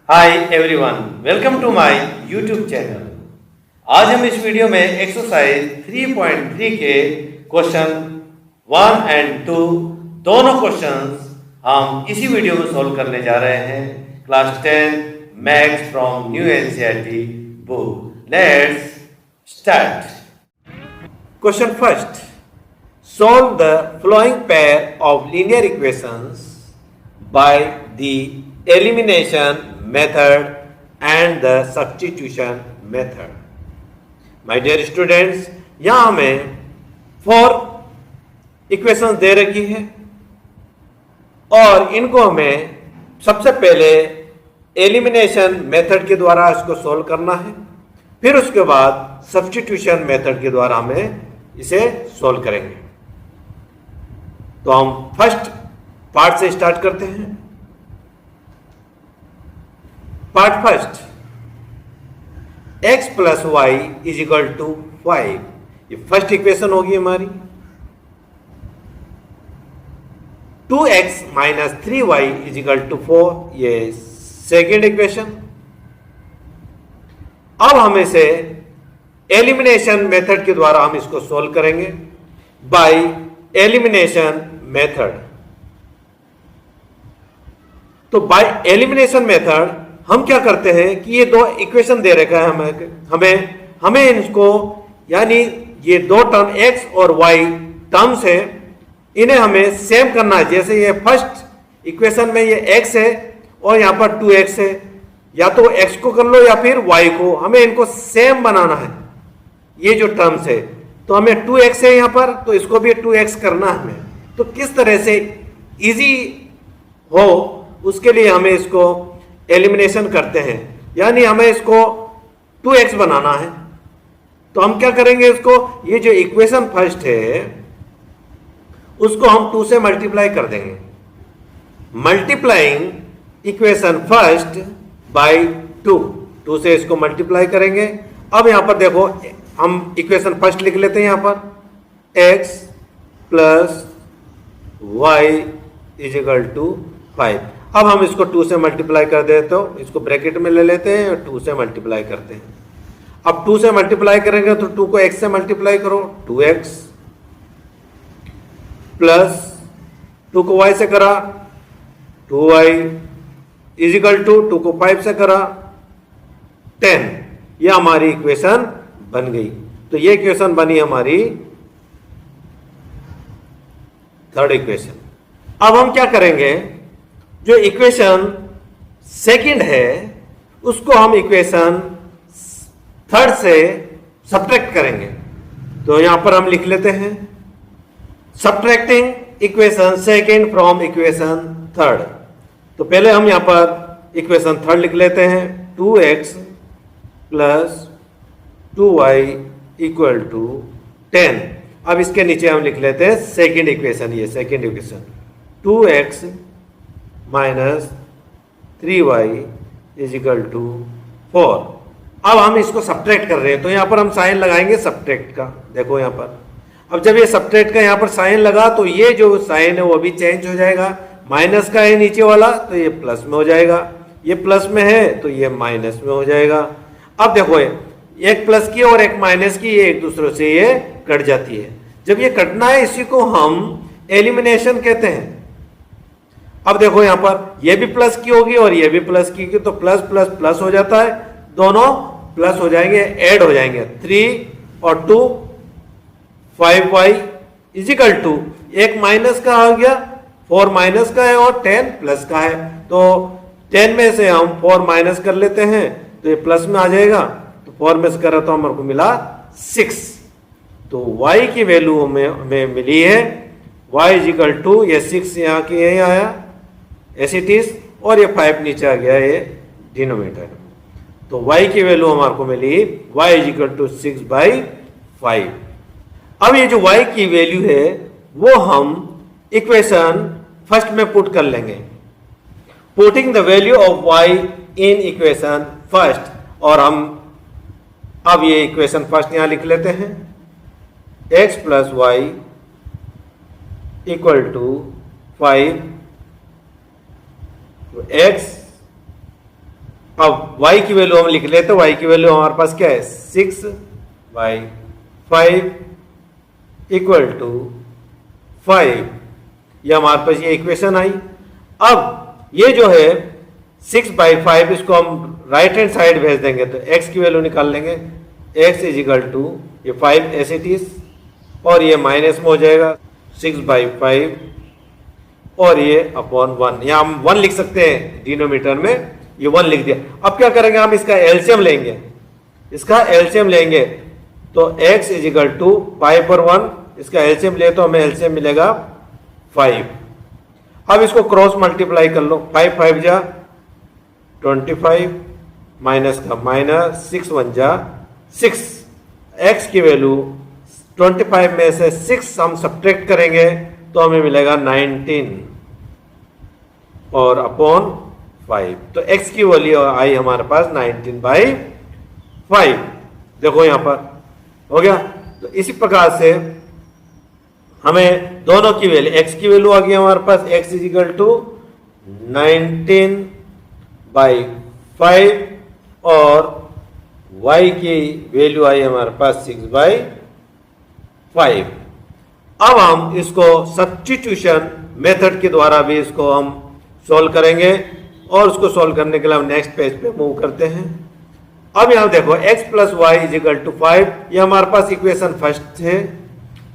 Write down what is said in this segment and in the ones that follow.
Hi everyone, welcome to my YouTube channel. आज हम इस वीडियो में एक्सरसाइज 3.3 के क्वेश्चन 1 एंड 2 दोनों क्वेश्चंस हम इसी वीडियो में सॉल्व करने जा रहे हैं। Class 10 maths from new NCERT book. Let's start. Question first, solve the following pair of linear equations by the elimination method and the substitution method। My dear students, यहाँ हमें 4 equations दे रखी है और इनको हमें सबसे पहले एलिमिनेशन मेथड के द्वारा इसको सॉल्व करना है, फिर उसके बाद सब्स्टिट्यूशन मेथड के द्वारा हमें इसे सॉल्व करेंगे। तो हम फर्स्ट पार्ट से स्टार्ट करते हैं। Part first, x plus Y is equal to 5। ये फर्स्ट इक्वेशन होगी हमारी। 2x minus 3y is equal to 4, ये सेकेंड इक्वेशन। अब हम इसे एलिमिनेशन मेथड के द्वारा हम इसको सोल्व करेंगे बाय एलिमिनेशन मेथड। तो बाय एलिमिनेशन मेथड हम क्या करते हैं कि ये दो इक्वेशन दे रखा है हमें इनको, यानी ये दो टर्म x और y टर्म्स है, इन्हें हमें सेम करना है। जैसे ये फर्स्ट इक्वेशन में ये x है और यहाँ पर 2x है, या तो x को कर लो या फिर y को, हमें इनको सेम बनाना है ये जो टर्म्स है। तो हमें 2x है यहाँ पर, तो इसको भी 2x करना है हमें। तो किस तरह से इजी हो उसके लिए हमें इसको एलिमिनेशन करते हैं, यानी हमें इसको 2x बनाना है। तो हम क्या करेंगे, इसको ये जो इक्वेशन फर्स्ट है उसको हम 2 से मल्टीप्लाई कर देंगे। मल्टीप्लाइंग इक्वेशन फर्स्ट बाय 2 से इसको मल्टीप्लाई करेंगे। अब यहां पर देखो, हम इक्वेशन फर्स्ट लिख लेते हैं। यहां पर x plus Y is equal to 5। अब हम इसको 2 से मल्टीप्लाई कर देते, तो इसको ब्रैकेट में ले लेते हैं और 2 से मल्टीप्लाई करते हैं। अब 2 से मल्टीप्लाई करेंगे तो 2 को x से मल्टीप्लाई करो, 2x प्लस 2 को y से करा 2y इज इक्वल टू 2 को 5 से करा 10। यह हमारी इक्वेशन बन गई। तो ये इक्वेशन बनी हमारी थर्ड इक्वेशन। अब हम क्या करेंगे, जो इक्वेशन सेकंड है उसको हम इक्वेशन थर्ड से सब्ट्रैक्ट करेंगे। तो यहां पर हम लिख लेते हैं subtracting equation second from equation third. तो पहले हम यहां पर इक्वेशन थर्ड लिख लेते हैं, 2x plus 2y equal to 10। अब इसके नीचे हम लिख लेते हैं सेकेंड इक्वेशन। ये second equation 2x minus 3y is equal to 4। अब हम इसको सब्ट्रैक्ट कर रहे हैं, तो यहां पर हम साइन लगाएंगे सब्ट्रैक्ट का। देखो यहां पर, अब जब ये सब्ट्रैक्ट का यहां पर साइन लगा तो ये जो साइन है वो भी चेंज हो जाएगा। माइनस का है नीचे वाला तो ये प्लस में हो जाएगा, ये प्लस में है तो ये माइनस में हो जाएगा। अब देखो, एक प्लस की और एक माइनस की, ये एक दूसरे से ये कट जाती है। जब ये कटना है इसी को हम एलिमिनेशन कहते हैं। अब देखो यहां पर ये भी प्लस की होगी और ये भी प्लस की, तो प्लस प्लस प्लस हो जाता है, दोनों प्लस हो जाएंगे, ऐड हो जाएंगे। 3 और 2 5y इजिकल टू, एक माइनस का आ गया, 4 माइनस का है और 10 प्लस का है। तो 10 में से हम 4 माइनस कर लेते हैं तो ये प्लस में आ जाएगा, तो 4 में से करा तो हमारे को मिला 6। तो y की वैल्यू हमें मिली है y इजिकल टू, ये 6 यहाँ की यही आया एस इट इज, और ये 5 नीचे आ गया ये डिनोमिनेटर। तो y की वैल्यू हमारे को मिली y इजिकल टू 6/5। अब ये जो y की वैल्यू है वो हम इक्वेशन फर्स्ट में पुट कर लेंगे, putting the value of y in equation first. और हम अब ये इक्वेशन फर्स्ट यहां लिख लेते हैं, x plus Y equal to 5, तो x अब y की वैल्यू हम लिख लेते हैं, y की वैल्यू हमारे पास क्या है 6/5 इक्वल टू 5। ये हमारे पास ये इक्वेशन आई। अब ये जो है 6/5 इसको हम राइट हैंड साइड भेज देंगे तो x की वैल्यू निकाल लेंगे, x इज इक्वल टू ये 5 एस इट इज और ये माइनस में हो जाएगा 6/5 और ये अपॉन 1। यहाँ हम 1 लिख सकते हैं डिनोमीटर में, ये 1 लिख दिया। अब क्या करेंगे, हम इसका एलसीएम लेंगे, इसका एलसीएम लेंगे तो x इज इक्वल टू 5 पर 1, इसका एलसीएम ले तो हमें एलसीएम मिलेगा 5। अब इसको क्रॉस मल्टीप्लाई कर लो, 5 5 जा 25 माइनस का माइनस 6 1 जा 6। x की वैल्यू 25 में से 6 हम सब्ट्रैक्ट करेंगे तो हमें मिलेगा 19 और अपॉन 5। तो x की वैल्यू आई हमारे पास 19/5। देखो यहां पर हो गया। तो इसी प्रकार से हमें दोनों की वैल्यू, x की वैल्यू आ गई हमारे पास, x इज इक्वल टू 19/5 और y की वैल्यू आई हमारे पास 6/5। अब हम इसको सब्स्टिट्यूशन मेथड के द्वारा भी इसको हम सॉल्व करेंगे और उसको सॉल्व करने के लिए हम नेक्स्ट पेज पे मूव करते हैं। अब यहां देखो x plus Y is equal to 5, ये हमारे पास इक्वेशन फर्स्ट है।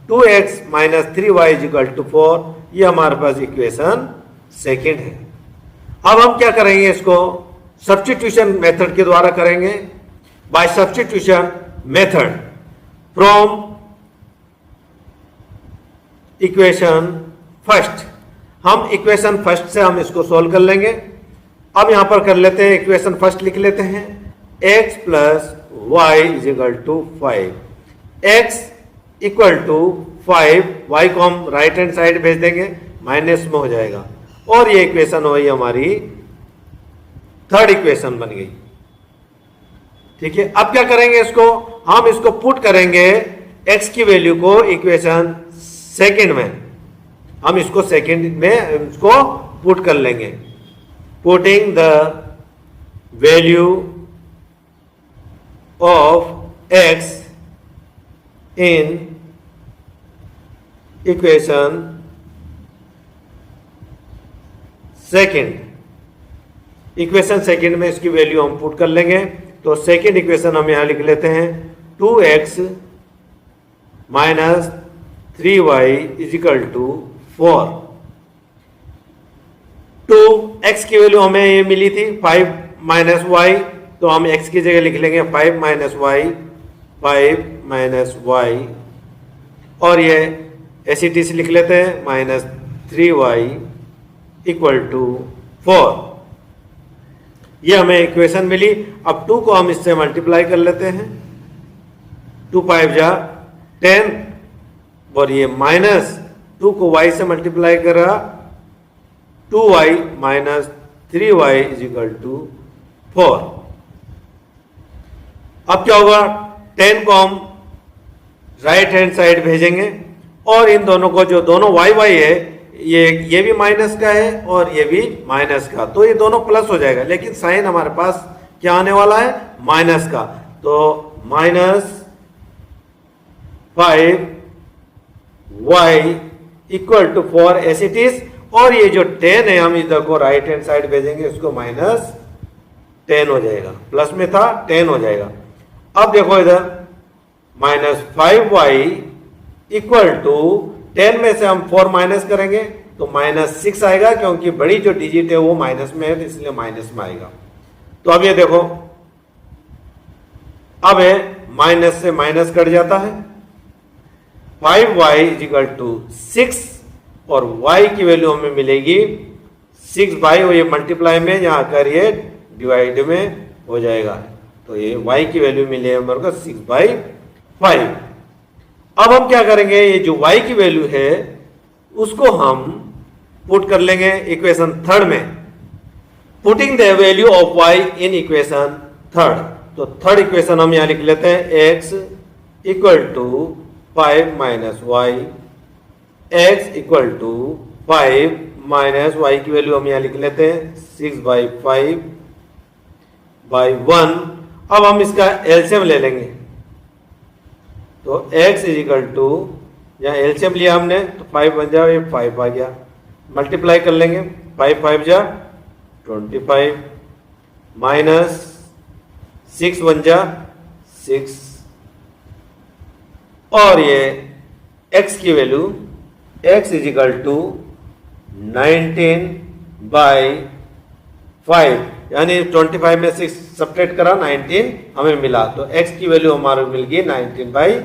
2x minus 3y is equal to 4, ये हमारे पास इक्वेशन सेकेंड है। अब हम क्या करेंगे, इसको सब्स्टिट्यूशन मेथड के द्वारा करेंगे। By substitution method from equation first, हम इक्वेशन फर्स्ट से हम इसको सोल्व कर लेंगे। अब यहां पर कर लेते हैं, इक्वेशन फर्स्ट लिख लेते हैं, x plus Y is equal to 5, x equal to 5, y को हम राइट हैंड साइड भेज देंगे, माइनस में हो जाएगा और ये इक्वेशन हुई हमारी थर्ड इक्वेशन बन गई। ठीक है, अब क्या करेंगे, इसको हम इसको पुट करेंगे x की वैल्यू को इक्वेशन सेकंड में, हम इसको सेकंड में इसको पुट कर लेंगे। Putting the value of x in equation second, equation second में इसकी वैल्यू हम पुट कर लेंगे। तो सेकंड इक्वेशन हम यहां लिख लेते हैं, 2x minus 3y is equal to 4। 2x की वैल्यू हमें ये मिली थी 5 माइनस वाई, तो हम x की जगह लिख लेंगे 5 माइनस वाई, 5 माइनस वाई और ये एसिटिस लिख लेते हैं माइनस 3y इक्वल टू 4। ये हमें इक्वेशन मिली। अब 2 को हम इससे मल्टीप्लाई कर लेते हैं, 2 5 जा 10 और ये माइनस 2 को y से मल्टीप्लाई करा, 2y minus 3y is equal to 4। अब क्या होगा, 10 को हम राइट हैंड साइड भेजेंगे और इन दोनों को, जो दोनों y है, ये भी माइनस का है और ये भी माइनस का, तो ये दोनों प्लस हो जाएगा, लेकिन साइन हमारे पास क्या आने वाला है, माइनस का। तो minus 5y equal to 4 as it is, और ये जो 10 है हम इधर को राइट हैंड साइड भेजेंगे, उसको माइनस 10 हो जाएगा, प्लस में था 10 हो जाएगा। अब देखो इधर माइनस 5y इक्वल टू 10 में से हम 4 माइनस करेंगे तो माइनस 6 आएगा, क्योंकि बड़ी जो डिजिट है वो माइनस में है, इसलिए माइनस में आएगा। तो अब ये देखो, अब माइनस से माइनस कट जाता है, 5y इज इक्वल टू 6 और y की वैल्यू हमें मिलेगी 6/, और ये मल्टीप्लाई में यहाँ कर ये डिवाइड में हो जाएगा, तो ये y की वैल्यू मिली हमारे को 6/5। अब हम क्या करेंगे, ये जो y की वैल्यू है उसको हम पुट कर लेंगे इक्वेशन थर्ड में, putting the value of y in equation third. तो थर्ड इक्वेशन हम यहां लिख लेते हैं, x equal to 5 minus Y, x equal to 5 minus Y की वैल्यू हम यहां लिख लेते हैं 6/5 बाई 1। अब हम इसका एलसीएम ले लेंगे, तो x इज इक्वल टू, यहाँ एलसीएम लिया हमने तो 5 बन जाए, ये 5 आ गया, मल्टीप्लाई कर लेंगे, 5 5 जा 25 माइनस 6 बन जा 6, और ये x की value x is equal to 19 by 5, यानी 25 में 6 सब्ट्रैक्ट करा 19 हमें मिला, तो x की वैल्यू हमारे मिल गई 19 बाई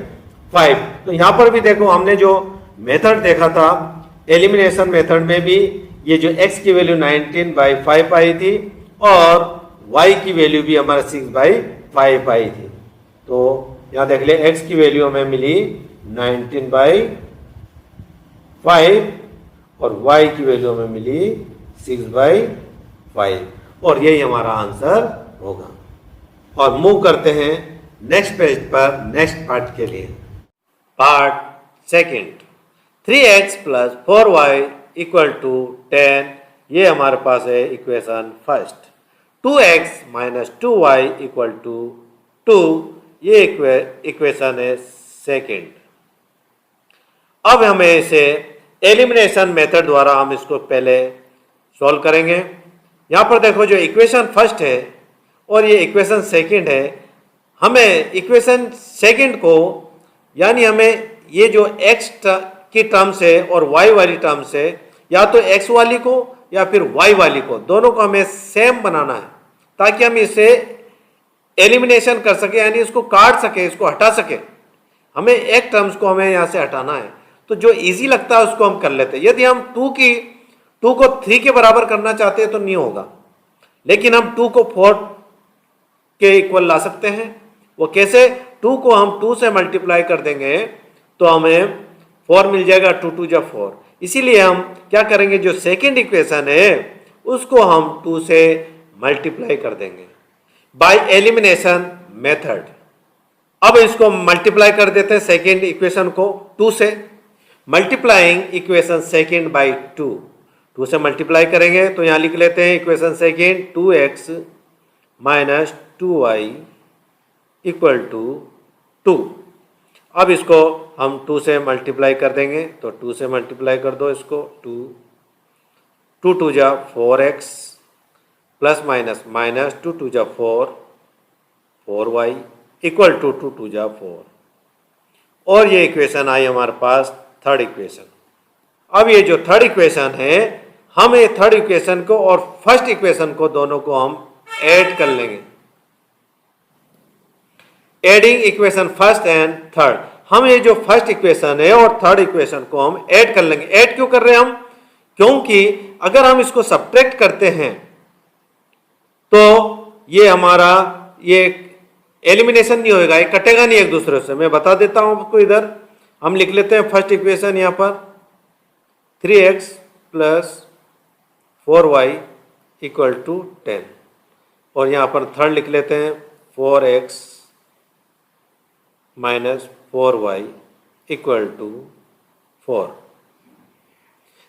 5। तो यहां पर भी देखो हमने जो मेथड देखा था एलिमिनेशन मेथड में भी ये जो x की वैल्यू 19 बाई 5 आई थी और y की वैल्यू भी हमारा 6 बाई 5 आई थी। तो यहां देख ले x की वैल्यू हमें मिली 19 बाई 5 और y की वैल्यू हमें मिली 6 बाई 5, और यही हमारा आंसर होगा। और मूव करते हैं नेक्स्ट पेज पर नेक्स्ट पार्ट के लिए। Part second, 3x plus 4y equal to 10, ये हमारे पास है equation first. 2x minus 2y equal to 2, ये इक्वेशन है सेकंड। अब हमें इसे एलिमिनेशन मेथड द्वारा हम इसको पहले सॉल्व करेंगे। यहाँ पर देखो जो इक्वेशन फर्स्ट है और ये इक्वेशन सेकंड है, हमें इक्वेशन सेकंड को यानी हमें ये जो x की टर्म से और y वाली टर्म से या तो x वाली को या फिर y वाली को दोनों को हमें सेम बनाना है ताकि हम इसे एलिमिनेशन कर सके, यानी इसको काट सके, इसको हटा सके। हमें एक टर्म्स को हमें यहाँ से हटाना है, तो जो इजी लगता है उसको हम कर लेते हैं। यदि हम 2 को 3 के बराबर करना चाहते हैं तो नहीं होगा, लेकिन हम 2 को 4 के इक्वल ला सकते हैं। वो कैसे? 2 को हम 2 से मल्टीप्लाई कर देंगे तो हमें 4 मिल जाएगा, 2 2 जा 4। इसीलिए हम क्या करेंगे, जो सेकेंड इक्वेशन है उसको हम 2 से मल्टीप्लाई कर देंगे बाय एलिमिनेशन मेथड। अब इसको मल्टीप्लाई कर देते हैं सेकेंड इक्वेशन को 2 से, मल्टीप्लाइंग इक्वेशन सेकेंड बाई 2 से मल्टीप्लाई करेंगे तो यहाँ लिख लेते हैं equation second 2x minus 2y equal to 2। अब इसको हम 2 से मल्टीप्लाई कर देंगे तो 2 से मल्टीप्लाई कर दो इसको, 2 2 जा 4x प्लस माइनस माइनस 2 2 जा 4y इक्वल टू 2 2 जा 4, और ये इक्वेशन आई हमारे पास थर्ड इक्वेशन। अब ये जो थर्ड इक्वेशन है, हम ये थर्ड इक्वेशन को और फर्स्ट इक्वेशन को दोनों को हम ऐड कर लेंगे। Adding equation first and third, हम ये जो फर्स्ट इक्वेशन है और थर्ड इक्वेशन को हम ऐड कर लेंगे। ऐड क्यों कर रहे हैं हम? क्योंकि अगर हम इसको सब्ट्रैक्ट करते हैं तो ये हमारा ये एलिमिनेशन नहीं होएगा, ये कटेगा नहीं एक दूसरे से। मैं बता देता हूं आपको, इधर हम लिख लेते हैं फर्स्ट इक्वेशन यहां पर 3x plus 4y equal to 10, और यहां पर थर्ड लिख लेते हैं 4x minus 4y equal to 4।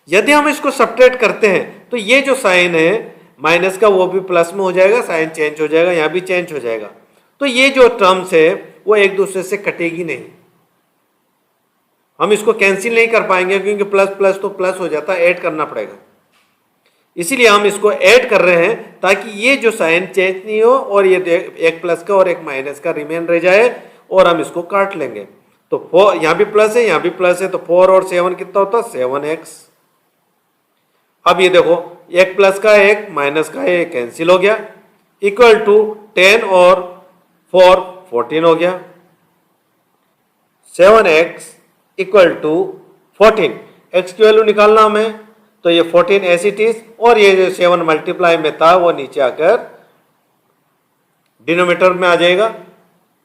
यदि हम इसको सब्ट्रैक्ट करते हैं तो ये जो साइन है माइनस का वो भी प्लस में हो जाएगा, साइन चेंज हो जाएगा, यहाँ भी चेंज हो जाएगा। तो ये जो टर्म्स है वो एक दूसरे से कटेगी नहीं, हम इसको कैंसिल नहीं कर पाएंगे क्योंकि प्लस प्लस तो प्लस हो जाता है, ऐड करना पड़ेगा। इसीलिए हम इसको ऐड कर रहे हैं ताकि ये जो साइन चेंज नहीं हो और ये एक प्लस का और एक माइनस का रिमेन रह जाए, और हम इसको काट लेंगे। तो 4 यहाँ भी प्लस है, यहाँ भी प्लस है, तो 4 और 7 कितना होता है 7x। अब ये देखो एक प्लस का एक माइनस का एक कैंसिल हो गया, इक्वल टू 10 और 4 14 हो गया, 7x इक्वल टू 14। x की वैल्यू निकालना हमें, तो ये 14 एज इट इज, और ये जो 7 मल्टीप्लाई में था वो नीचे आकर डिनोमिनेटर में आ जाएगा,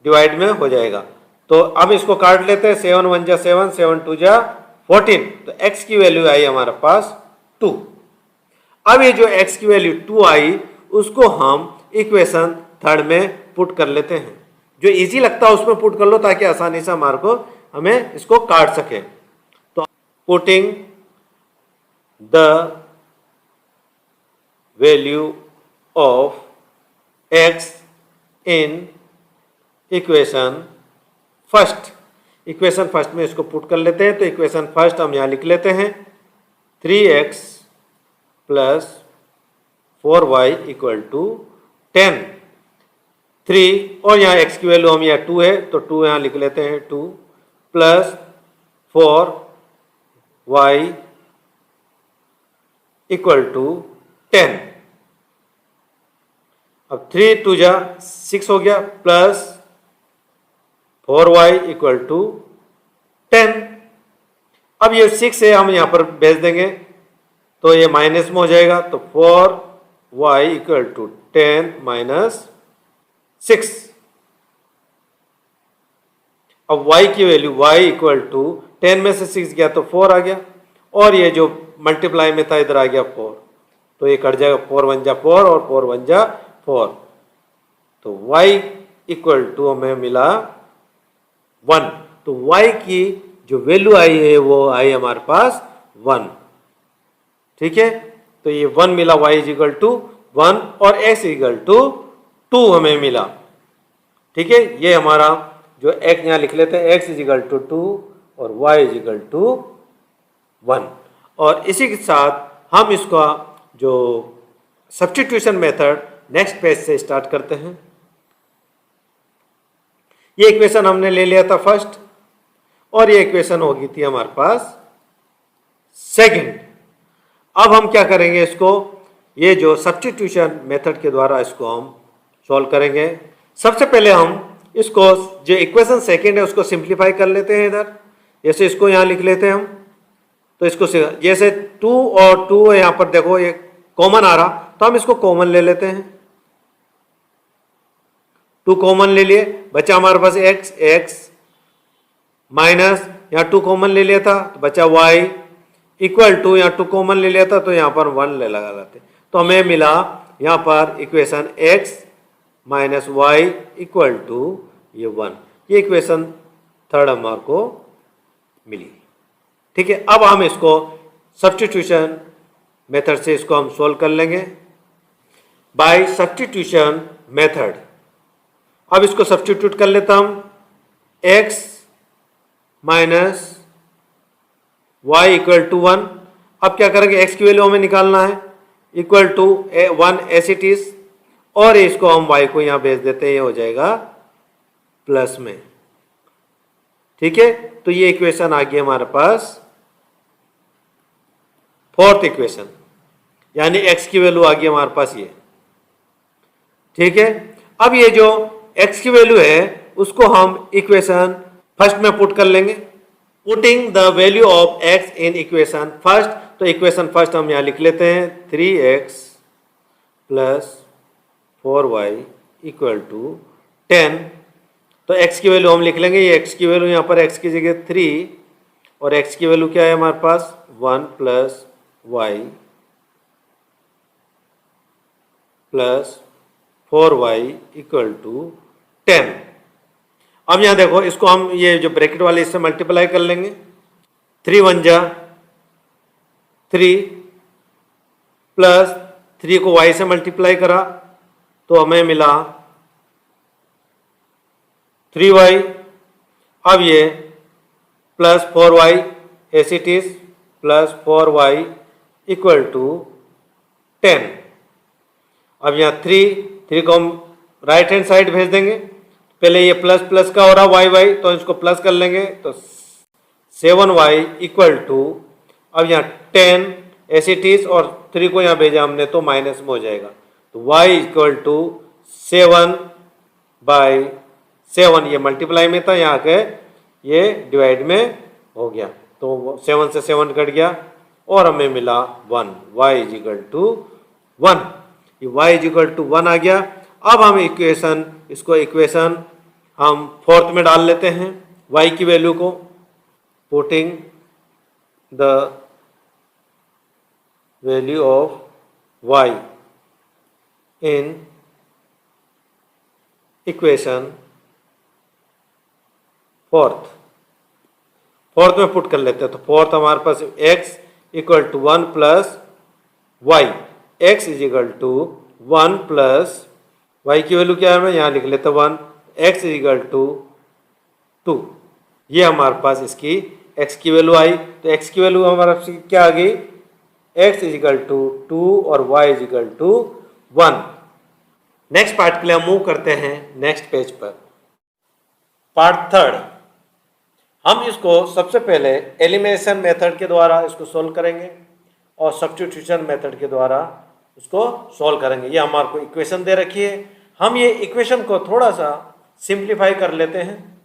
डिवाइड में हो जाएगा। तो अब इसको काट लेते हैं, 7 1 जा 7, 7 2 जा 14, तो x की वैल्यू आई हमारे पास 2। अब ये जो x की वैल्यू 2 आई उसको हम इक्वेशन थर्ड में पुट कर लेते हैं। जो इजी लगता है उसमें पुट कर लो ताकि आसानी से हमारे को हमें इसको काट सके। तो putting the value of x in equation first. Equation first में इसको पुट कर लेते हैं, तो इक्वेशन फर्स्ट हम यहाँ लिख लेते हैं 3x plus 4y equal to 10। 3 और यहाँ x की वैल्यू हम यहाँ 2 है तो 2 यहाँ लिख लेते हैं 2 प्लस 4y इक्वल टू 10। अब 3 2 जा 6 हो गया प्लस 4y इक्वल टू 10। अब ये 6 है हम यहाँ पर भेज देंगे तो ये माइनस में हो जाएगा, तो 4y इक्वल टू 10 माइनस 6। अब y की वैल्यू y इक्वल टू 10 में से 6 गया तो 4 आ गया, और ये जो मल्टीप्लाई में था इधर आ गया 4, तो ये कट जाएगा 4 1 जा 4 और 4 1 जा 4, तो y इक्वल टू हमें मिला 1। तो y की जो वैल्यू आई है वो आई हमारे पास 1। ठीक है, तो ये 1 मिला, y इज इक्वल टू 1 और x इक्वल टू 2 हमें मिला। ठीक है, ये हमारा जो x यहाँ लिख लेते हैं x इज इक्वल टू 2 और y इज इक्वल टू 1। और इसी के साथ हम इसका जो सब्स्टिट्यूशन मेथड नेक्स्ट पेज से स्टार्ट करते हैं। ये इक्वेशन हमने ले लिया था फर्स्ट, और ये इक्वेशन होगी थी हमारे पास सेकंड। अब हम क्या करेंगे, इसको ये जो सब्स्टिट्यूशन मेथड के द्वारा इसको हम सॉल्व करेंगे। सबसे पहले हम इसको जो इक्वेशन सेकंड है उसको सिंप्लीफाई कर लेते हैं इधर, जैसे इसको यहाँ लिख लेते हैं हम। तो इसको जैसे 2 और 2 यहाँ पर देखो ये कॉमन आ रहा, तो हम इसको कॉमन ले लेते हैं। 2 कॉमन ले लिए, बचा हमारे पास x माइनस यहाँ 2 कॉमन ले लिया था तो बचा y इक्वल टू यहाँ 2 कॉमन ले लिया था तो यहाँ पर 1 ले लगा लेते, तो हमें मिला यहाँ पर equation x minus Y equal to ये 1। ये इक्वेशन थर्ड हमारे को मिली। ठीक है, अब हम इसको सब्स्टिट्यूशन मेथड से इसको हम सोल्व कर लेंगे बाय सब्स्टिट्यूशन मेथड। अब इसको सब्स्टिट्यूट कर लेता हूं, x minus Y equal to 1। अब क्या करेंगे, x की वैल्यू हमें निकालना है, equal to 1 as it is, और इसको हम y को यहां भेज देते हैं, ये हो जाएगा प्लस में। ठीक है, तो ये इक्वेशन आ गई हमारे पास फोर्थ इक्वेशन, यानी x की वैल्यू आ गई हमारे पास ये। ठीक है, अब ये जो x की वैल्यू है उसको हम इक्वेशन फर्स्ट में पुट कर लेंगे। Putting the value of x in equation first, तो इक्वेशन फर्स्ट हम यहाँ लिख लेते हैं 3x plus 4y equal to 10। तो x की वैल्यू हम लिख लेंगे, ये x की वैल्यू यहाँ पर x की जगह 3 और x की वैल्यू क्या है हमारे पास 1 plus y plus 4y equal to 10। अब यहाँ देखो, इसको हम ये जो ब्रैकेट वाले इससे मल्टीप्लाई कर लेंगे, 3 1 जा 3 प्लस 3 को y से मल्टीप्लाई करा तो हमें मिला 3y। अब ये plus 4y as it is plus 4y equal to 10। अब यहाँ 3 को हम राइट हैंड साइड भेज देंगे, पहले ये प्लस प्लस का हो रहा y तो इसको प्लस कर लेंगे, तो 7y इक्वल टू, अब यहाँ 10 एस इट इज और 3 को यहाँ भेजा हमने तो माइनस में हो जाएगा, तो y इक्वल टू 7/7। ये मल्टीप्लाई में था, यहाँ के ये डिवाइड में हो गया, तो 7 से 7 कट गया और हमें मिला 1। y इज इक्वल टू 1, ये y इज इक्वल टू 1 आ गया। अब हम इसको इक्वेशन हम फोर्थ में डाल लेते हैं y की वैल्यू को, putting the value of y in equation fourth में पुट कर लेते हैं, तो फोर्थ हमारे पास x equal to 1 plus Y, x is equal to 1 plus y की वैल्यू क्या है, मैं यहाँ लिख लेता हूँ 1, x इजिकल टू 2। ये हमारे पास इसकी x की वैल्यू आई। तो x की वैल्यू हमारे पास क्या आ गई, x इजिकल टू 2 और y equal to 1। Next part के लिए हम मूव करते हैं नेक्स्ट पेज पर। पार्ट थर्ड, हम इसको सबसे पहले एलिमिनेशन मेथड के द्वारा इसको सोल्व करेंगे और सब्स्टिट्यूशन मेथड के द्वारा उसको सोल्व करेंगे। ये हमारे को इक्वेशन दे रखी है, हम ये इक्वेशन को थोड़ा सा सिंप्लीफाई कर लेते हैं।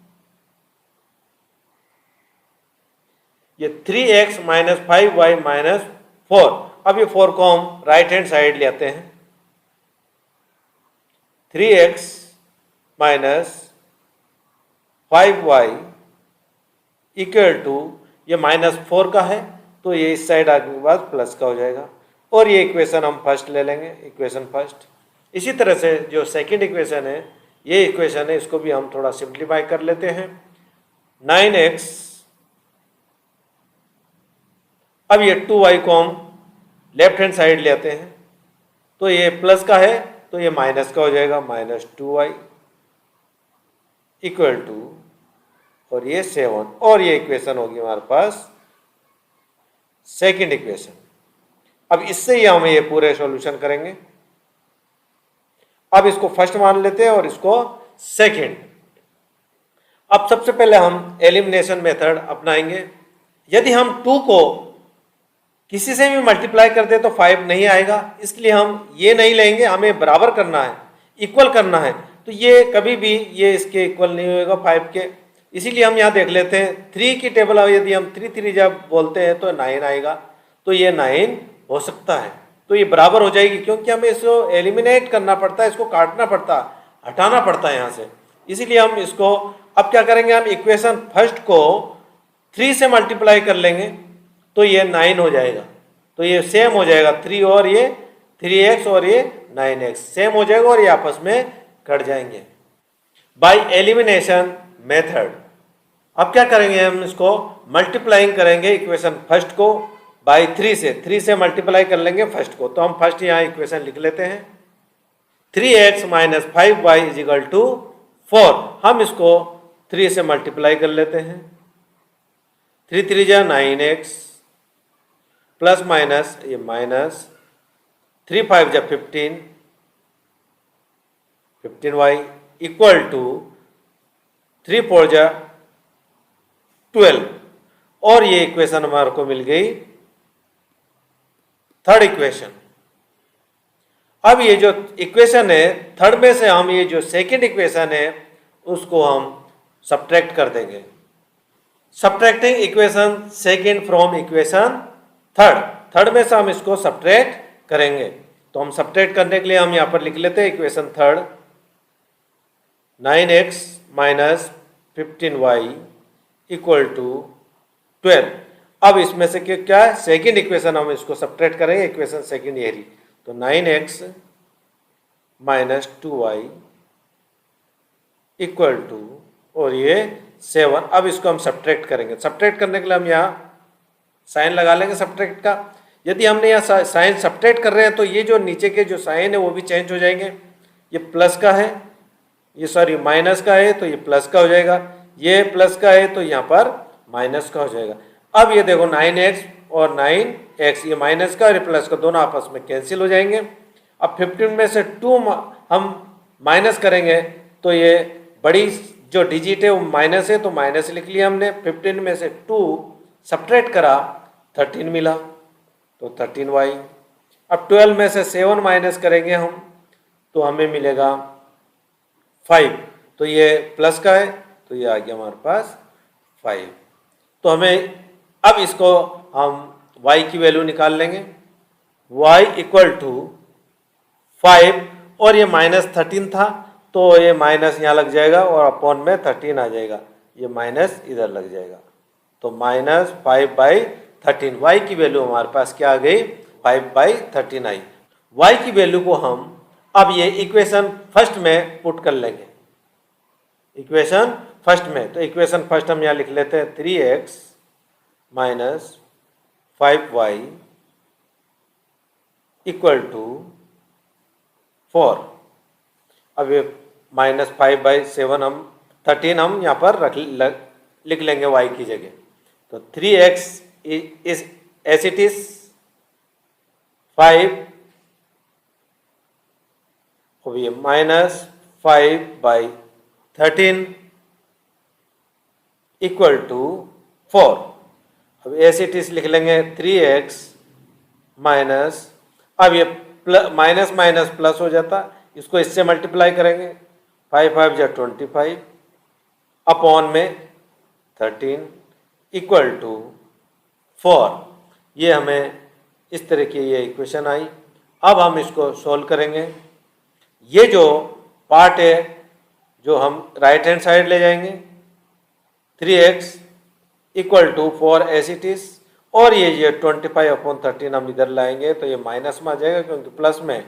ये 3x माइनस 5y माइनस 4, अब ये 4 को हम राइट हैंड साइड लेते हैं। 3x minus 5y equal to, ये -4 का है तो ये इस साइड आने के बाद प्लस का हो जाएगा, और ये इक्वेशन हम फर्स्ट ले लेंगे, इक्वेशन फर्स्ट। इसी तरह से जो सेकंड इक्वेशन है, ये इक्वेशन है, इसको भी हम थोड़ा सिंप्लीफाई कर लेते हैं। 9x, अब ये 2y को हम लेफ्ट हैंड साइड लेते हैं तो ये प्लस का है तो ये माइनस का हो जाएगा, -2y इक्वल टू, और ये 7, और ये इक्वेशन होगी हमारे पास सेकंड इक्वेशन। अब इससे ही हम ये पूरे सॉल्यूशन करेंगे। अब इसको फर्स्ट मान लेते हैं और इसको सेकंड। अब सबसे पहले हम एलिमिनेशन मेथड अपनाएंगे। यदि हम 2 को किसी से भी मल्टीप्लाई करते हैं तो 5 नहीं आएगा, इसलिए हम ये नहीं लेंगे, हमें बराबर करना है, इक्वल करना है। तो ये कभी भी ये इसके इक्वल नहीं होगा 5 के, इसीलिए हम यहाँ देख लेते हैं 3 की टेबल। यदि हम 3 3 जब बोलते हैं तो 9 आएगा, तो ये 9 हो सकता है, तो ये बराबर हो जाएगी, क्योंकि हमें इसको एलिमिनेट करना पड़ता है, इसको काटना पड़ता है, हटाना पड़ता है यहाँ से। इसीलिए हम इसको अब क्या करेंगे, हम इक्वेशन फर्स्ट को 3 से मल्टीप्लाई कर लेंगे तो ये 9 हो जाएगा, तो ये सेम हो जाएगा, 3 और ये 3x और ये 9x सेम हो जाएगा और ये आपस में कट जाएंगे बाय एलिमिनेशन मेथड। अब क्या करेंगे, हम इसको मल्टीप्लाइंग करेंगे इक्वेशन फर्स्ट को बाय 3 से मल्टीप्लाई कर लेंगे फर्स्ट को। तो हम फर्स्ट यहाँ इक्वेशन लिख लेते हैं, 3x minus 5y is equal to 4। हम इसको 3 से मल्टीप्लाई कर लेते हैं, 3 3 जा 9x प्लस माइनस ये माइनस 3 5 जा 15y इक्वल टू 3 4 जा 12, और ये इक्वेशन हमारे को मिल गई थर्ड इक्वेशन। अब ये जो इक्वेशन है थर्ड में से हम ये जो सेकंड इक्वेशन है उसको हम सब्ट्रैक्ट कर देंगे। Subtracting equation second from equation third में से हम इसको सब्ट्रैक्ट करेंगे। तो हम सब्ट्रैक्ट करने के लिए हम यहाँ पर लिख लेते हैं equation third, 9x minus 15y equal to 12। अब इसमें से क्या है, सेकंड इक्वेशन, हम इसको सब्ट्रैक्ट करेंगे, इक्वेशन सेकंड ये रही। तो 9x minus 2y equal to, और ये 7। अब इसको हम सब्ट्रैक्ट करेंगे। सब्ट्रैक्ट करने के लिए हम यहाँ साइन लगा लेंगे सब्ट्रैक्ट का। यदि हमने यहाँ साइन सब्ट्रैक्ट कर रहे हैं तो ये जो नीचे के जो साइन है वो भी चेंज हो जाएंगे। ये प्लस का है, ये सॉरी माइनस का है तो ये प्लस का हो जाएगा, ये प्लस का है तो यहाँ पर माइनस का हो जाएगा। अब ये देखो 9x और 9x, ये माइनस का और प्लस का दोनों आपस में कैंसिल हो जाएंगे। अब 15 में से 2 हम माइनस करेंगे तो ये बड़ी जो डिजिट है वो माइनस है, तो माइनस लिख लिया हमने। 15 में से 2 सब्ट्रैक्ट करा, 13 मिला, तो 13y। अब 12 में से 7 माइनस करेंगे हम तो हमें मिलेगा 5, तो ये प्लस का है तो ये आ गया हमारे पास 5। तो हमें अब इसको हम y की वैल्यू निकाल लेंगे, y इक्वल टू 5, और ये -13 था तो ये माइनस यहाँ लग जाएगा और अपॉन में 13 आ जाएगा, ये माइनस इधर लग जाएगा, तो -5/13। y की वैल्यू हमारे पास क्या आ गई, 5/13 आई। y की वैल्यू को हम अब ये इक्वेशन फर्स्ट में पुट कर लेंगे, इक्वेशन फर्स्ट में। तो इक्वेशन फर्स्ट हम यहाँ लिख लेते हैं, 3x minus 5y equal to 4। अब ये -5/7 हम 13 हम यहाँ पर लिख लेंगे y की जगह। तो 3x is S it is 5, अब ये -5/13 इक्वल टू 4। अब एस इट इज लिख लेंगे 3x माइनस, अब ये माइनस माइनस प्लस हो जाता, इसको इससे मल्टीप्लाई करेंगे, 5 5 जा 25 अपॉन में 13 इक्वल टू 4। ये हमें इस तरह की ये इक्वेशन आई। अब हम इसको सॉल्व करेंगे। ये जो पार्ट है जो हम राइट हैंड साइड ले जाएंगे, 3x equal to 4 as it is, और ये 25/13 हम इधर लाएंगे तो ये माइनस में आ जाएगा क्योंकि प्लस में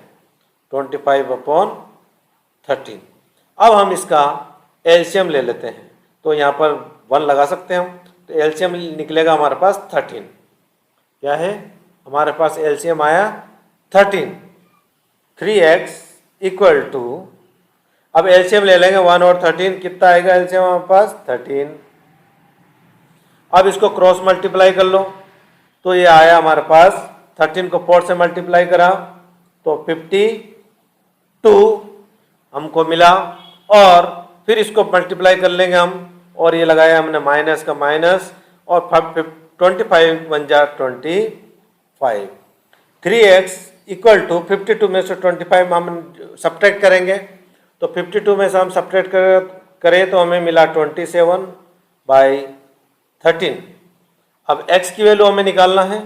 25/13। अब हम इसका एलसीएम ले लेते हैं, तो यहाँ पर 1 लगा सकते हैं हम, तो एलसीएम निकलेगा हमारे पास 13। क्या है हमारे पास एलसीएम आया 13। 3x इक्वल टू, अब एलसीएम ले लेंगे 1 और 13, कितना आएगा एलसीएम हमारे पास 13। अब इसको क्रॉस मल्टीप्लाई कर लो, तो ये आया हमारे पास 13 को 4 से मल्टीप्लाई करा तो 52 हमको मिला, और फिर इसको मल्टीप्लाई कर लेंगे हम, और ये लगाया हमने माइनस का माइनस, और 25 बन जा 25। 3x इक्वल टू 52 में से 25 हम सब्ट्रैक्ट करेंगे, तो 52 में से हम सब्ट्रैक्ट करें तो हमें मिला 27/13। अब x की वैल्यू हमें निकालना है,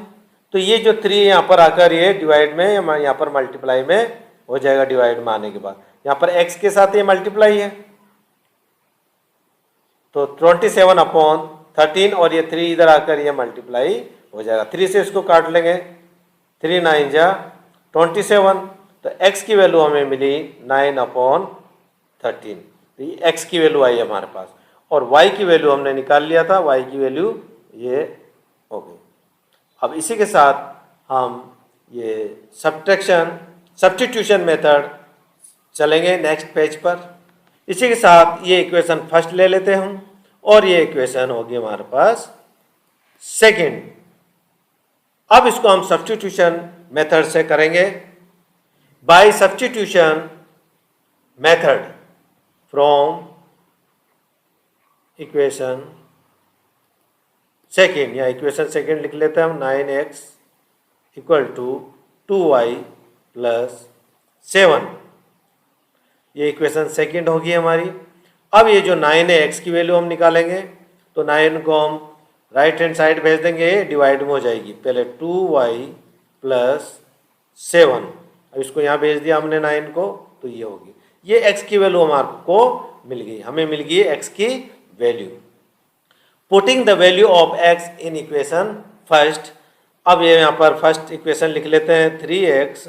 तो ये जो 3 यहाँ पर आकर ये डिवाइड में यहाँ पर मल्टीप्लाई में हो जाएगा, डिवाइड में आने के बाद यहाँ पर x के साथ ये मल्टीप्लाई है, तो 27/13, और ये 3 इधर आकर ये मल्टीप्लाई हो जाएगा। 3 से इसको काट लेंगे, 3 9 जा 27, तो x की वैल्यू हमें मिली 9/13। तो ये x की वैल्यू आई हमारे पास, और y की वैल्यू हमने निकाल लिया था, y की वैल्यू ये हो गई। अब इसी के साथ हम ये सब्स्टिट्यूशन मेथड चलेंगे नेक्स्ट पेज पर। इसी के साथ ये इक्वेशन फर्स्ट ले लेते हैं हम, और ये इक्वेशन होगी हमारे पास सेकंड। अब इसको हम सब्स्टिट्यूशन मेथड से करेंगे। By substitution method from equation second, या इक्वेशन सेकेंड लिख लेते हैं हम, 9x equal to 2y plus 7। ये इक्वेशन सेकेंड होगी हमारी। अब ये जो 9 है x की वैल्यू हम निकालेंगे, तो 9 को हम राइट हैंड साइड भेज देंगे, डिवाइड में हो जाएगी। पहले 2y प्लस 7, अब इसको यहाँ भेज दिया हमने 9 को, तो ये होगी। ये x की वैल्यू हमारे को मिल गई, हमें मिल गई x की value. Putting the value of x in equation first, अब ये यहाँ पर फर्स्ट इक्वेशन लिख लेते हैं, 3x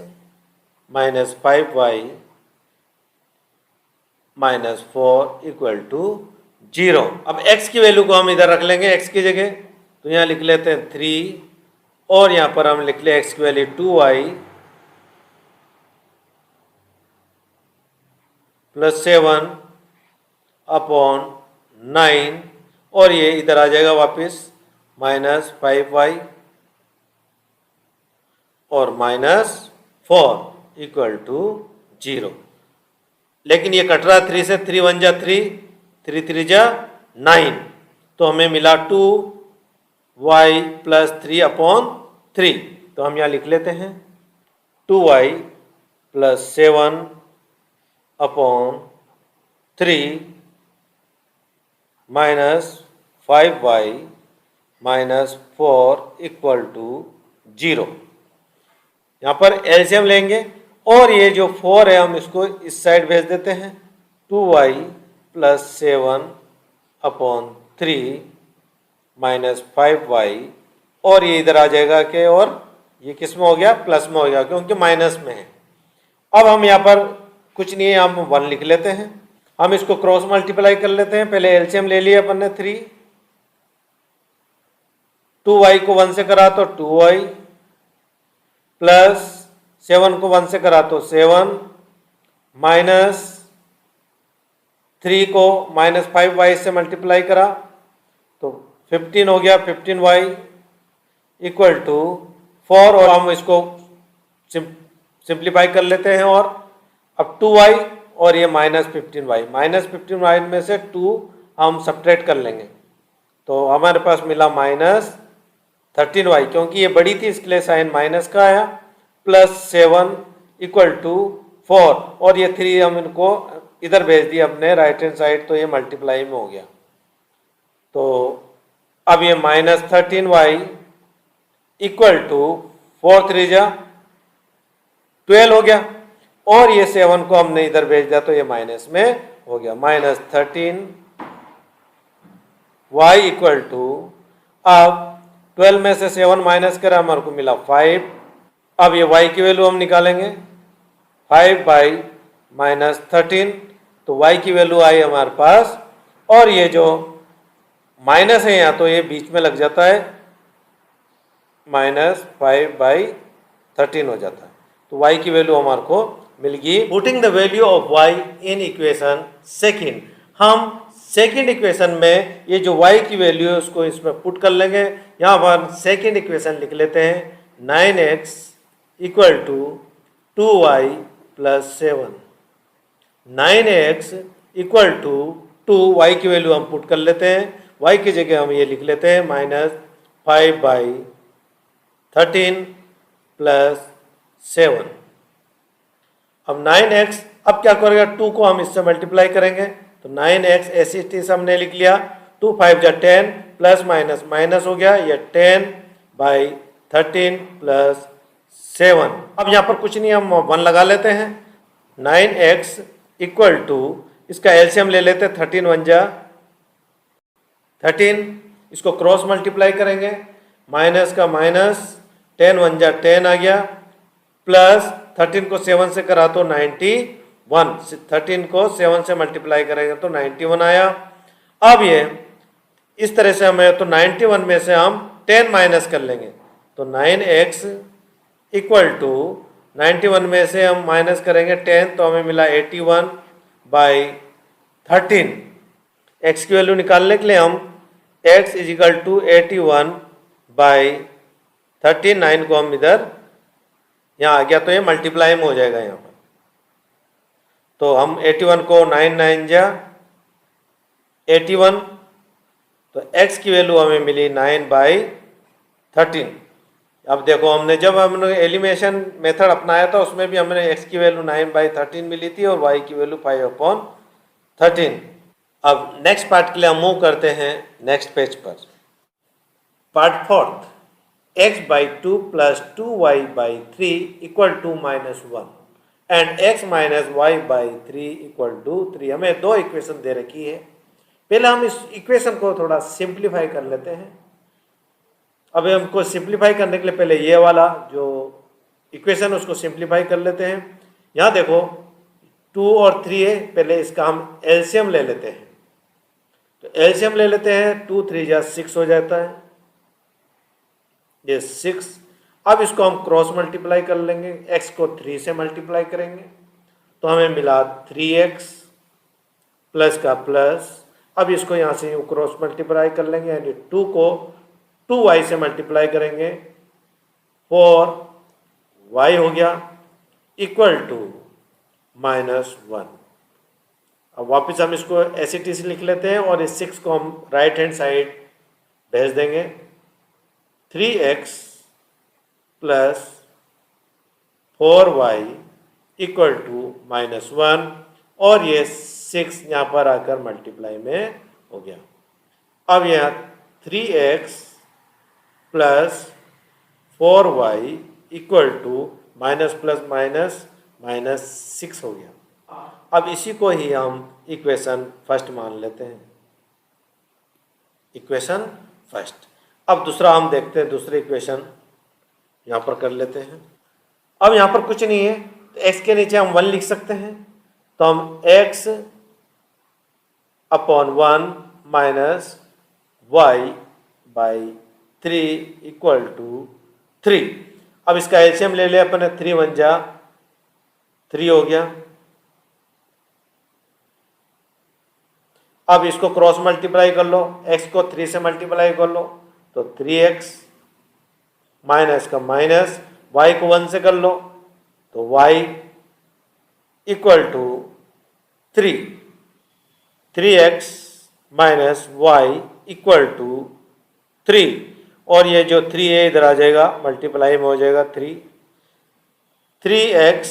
minus 5y minus 4 equal to 0। अब x की वैल्यू को हम इधर रख लेंगे x की जगह, तो यहाँ लिख लेते हैं 3, और यहाँ पर हम लिख ले x की वैल्यू 2y प्लस 7 अपॉन 9, और ये इधर आ जाएगा वापस माइनस 5y और माइनस 4 इक्वल टू 0। लेकिन ये कट रहा 3 से, 3 1 जा 3, 3 3 जा 9, तो हमें मिला 2y प्लस 3 अपॉन 3। तो हम यहाँ लिख लेते हैं 2y plus 7 upon 3 minus 5y minus 4 equal to 0। यहाँ पर एलसीएम लेंगे, और ये जो 4 है हम इसको इस साइड भेज देते हैं, 2y plus 7 upon 3 minus 5y, और ये इधर आ जाएगा कि, और ये किस में हो गया, प्लस में हो गया क्योंकि माइनस में है। अब हम यहाँ पर कुछ नहीं है, हम 1 लिख लेते हैं, हम इसको क्रॉस मल्टीप्लाई कर लेते हैं। पहले एलसीएम ले लिया अपन ने 3, 2y को 1 से करा तो 2y प्लस 7 को 1 से करा तो 7 माइनस 3 को -5y से मल्टीप्लाई करा तो 15 हो गया, 15y इक्वल टू 4, और हम इसको सिंप्लीफाई कर लेते हैं, और अब 2y और ये -15y में से 2 हम सब्ट्रैक्ट कर लेंगे तो हमारे पास मिला -13y, क्योंकि ये बड़ी थी इसके लिए साइन माइनस का आया, +7 इक्वल टू 4, और ये 3 हम इनको इधर भेज दिए अपने राइट हैंड साइड, तो ये मल्टीप्लाई में हो गया। तो अब ये -13y इक्वल टू 4 3 जा 12 हो गया, और ये 7 को हमने इधर भेज दिया तो ये माइनस में हो गया। -13y इक्वल टू, अब 12 में से 7 माइनस करा हमारे को मिला 5। अब ये y की वैल्यू हम निकालेंगे, 5/-13, तो y की वैल्यू आई हमारे पास, और ये जो माइनस है यहाँ तो ये बीच में लग जाता है, -5/13 हो जाता है, तो y की वैल्यू हमारे को मिल गई। Putting the value of y in equation second, हम सेकेंड इक्वेशन में ये जो y की वैल्यू है उसको इसमें पुट कर लेंगे। यहाँ पर हम सेकेंड इक्वेशन लिख लेते हैं, 9x equal to 2y plus 7, 9x equal to 2, y की वैल्यू हम पुट कर लेते हैं, y की जगह हम ये लिख लेते हैं -5/13 प्लस 7। अब 9x, अब क्या करेगा, 2 को हम इससे मल्टीप्लाई करेंगे तो 9x ऐसी चीज हमने लिख लिया, 2 5 जा 10, प्लस माइनस माइनस हो गया, ये 10/13 प्लस 7। अब यहाँ पर कुछ नहीं, हम 1 लगा लेते हैं, 9x इक्वल टू, इसका एलसीएम ले लेते हैं, 13 1 जा 13, इसको क्रॉस मल्टीप्लाई करेंगे, माइनस का माइनस, 10 1 जा 10 आ गया, प्लस 13 को 7 से करा तो 91, 13 को 7 से मल्टीप्लाई करेंगे तो 91 आया। अब ये इस तरह से हमें, तो 91 में से हम 10 माइनस कर लेंगे तो 9x इक्वल टू, 91 में से हम माइनस करेंगे 10 तो हमें मिला 81/13। x की वैल्यू निकालने के लिए हम x इज इक्वल टू 81/13, 9 को हम इधर यहाँ आ गया तो ये मल्टीप्लाई में हो जाएगा यहाँ पर, तो हम 81 को 9 9 जा 81, तो x की वैल्यू हमें मिली 9/13। अब देखो, हमने जब हमने एलिमिनेशन मेथड अपनाया था उसमें भी हमने x की वैल्यू 9/13 मिली थी और y की वैल्यू 5/13। अब नेक्स्ट पार्ट के लिए हम मूव करते हैं नेक्स्ट पेज पर। Part 4, x/2 plus 2y/3 equal to -1 and x minus y/3 equal to 3। हमें दो इक्वेशन दे रखी है, पहले हम इस इक्वेशन को थोड़ा सिंप्लीफाई कर लेते हैं। अब हमको सिंप्लीफाई करने के लिए पहले ये वाला जो इक्वेशन उसको सिंप्लीफाई कर लेते हैं। यहाँ देखो 2 और 3 है, पहले इसका हम एलसीएम ले लेते हैं, तो एलसीएम ले लेते हैं, 2 3 जा 6 हो जाता है, ये 6। अब इसको हम क्रॉस मल्टीप्लाई कर लेंगे, x को 3 से मल्टीप्लाई करेंगे तो हमें मिला 3x प्लस का प्लस। अब इसको यहाँ से क्रॉस मल्टीप्लाई कर लेंगे, यानी 2 को 2y से मल्टीप्लाई करेंगे, 4y हो गया इक्वल टू -1। अब वापस हम इसको ऐसे टी से लिख लेते हैं और इस 6 को हम राइट हैंड साइड भेज देंगे, 3x plus 4y equal to -1, और ये 6 यहाँ पर आकर मल्टीप्लाई में हो गया। अब यहाँ 3x plus 4y equal to minus plus minus -6 हो गया। अब इसी को ही हम इक्वेशन फर्स्ट मान लेते हैं, इक्वेशन फर्स्ट। अब दूसरा हम देखते हैं, दूसरी इक्वेशन यहाँ पर कर लेते हैं। अब यहाँ पर कुछ नहीं है तो x के नीचे हम 1 लिख सकते हैं, तो हम x upon 1 minus y/3 equal to 3। अब इसका एलसीएम ले ले अपने, 3 1 जा 3 हो गया, अब इसको क्रॉस मल्टीप्लाई कर लो, x को 3 से मल्टीप्लाई कर लो तो 3x माइनस का माइनस, y को 1 से कर लो तो y equal to 3, 3x minus Y equal to 3, और ये जो 3 है इधर आ जाएगा, मल्टीप्लाई में हो जाएगा 3, 3x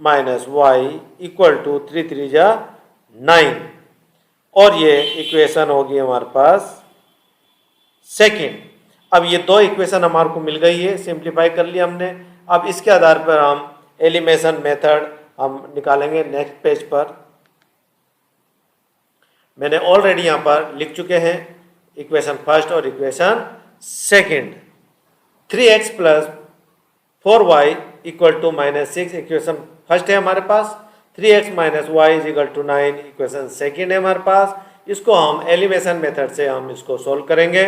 minus Y equal to 3 3 जा 9, और ये इक्वेशन होगी हमारे पास सेकेंड। अब ये दो इक्वेशन हमारे को मिल गई है, सिंप्लीफाई कर लिया हमने। अब इसके आधार पर हम एलिमिनेशन मेथड हम निकालेंगे नेक्स्ट पेज पर। मैंने ऑलरेडी यहाँ पर लिख चुके हैं इक्वेशन फर्स्ट और equation second. 3x plus 4y equal to -6 equation first है हमारे पास, 3x minus Y is equal to 9 equation second है हमारे पास। इसको हम एलिमिनेशन मेथड से हम इसको सोल्व करेंगे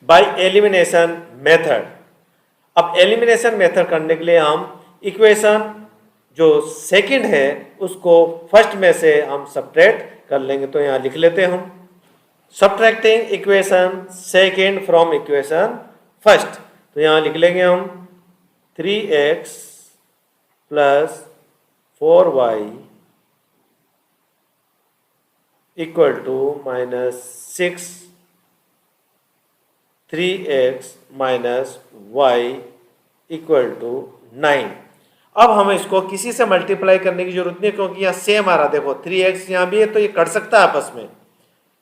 बाय एलिमिनेशन मेथड। अब एलिमिनेशन मेथड करने के लिए हम इक्वेशन जो सेकंड है उसको फर्स्ट में से हम सब्ट्रैक्ट कर लेंगे। तो यहाँ लिख लेते हैं हम subtracting equation second from equation first. तो यहाँ लिख लेंगे हम 3x plus 4y equal to -6, 3x minus Y equal to 9। अब हमें इसको किसी से मल्टीप्लाई करने की जरूरत नहीं, क्योंकि यहाँ सेम आ रहा, देखो 3x यहाँ भी है तो ये कट सकता है आपस में,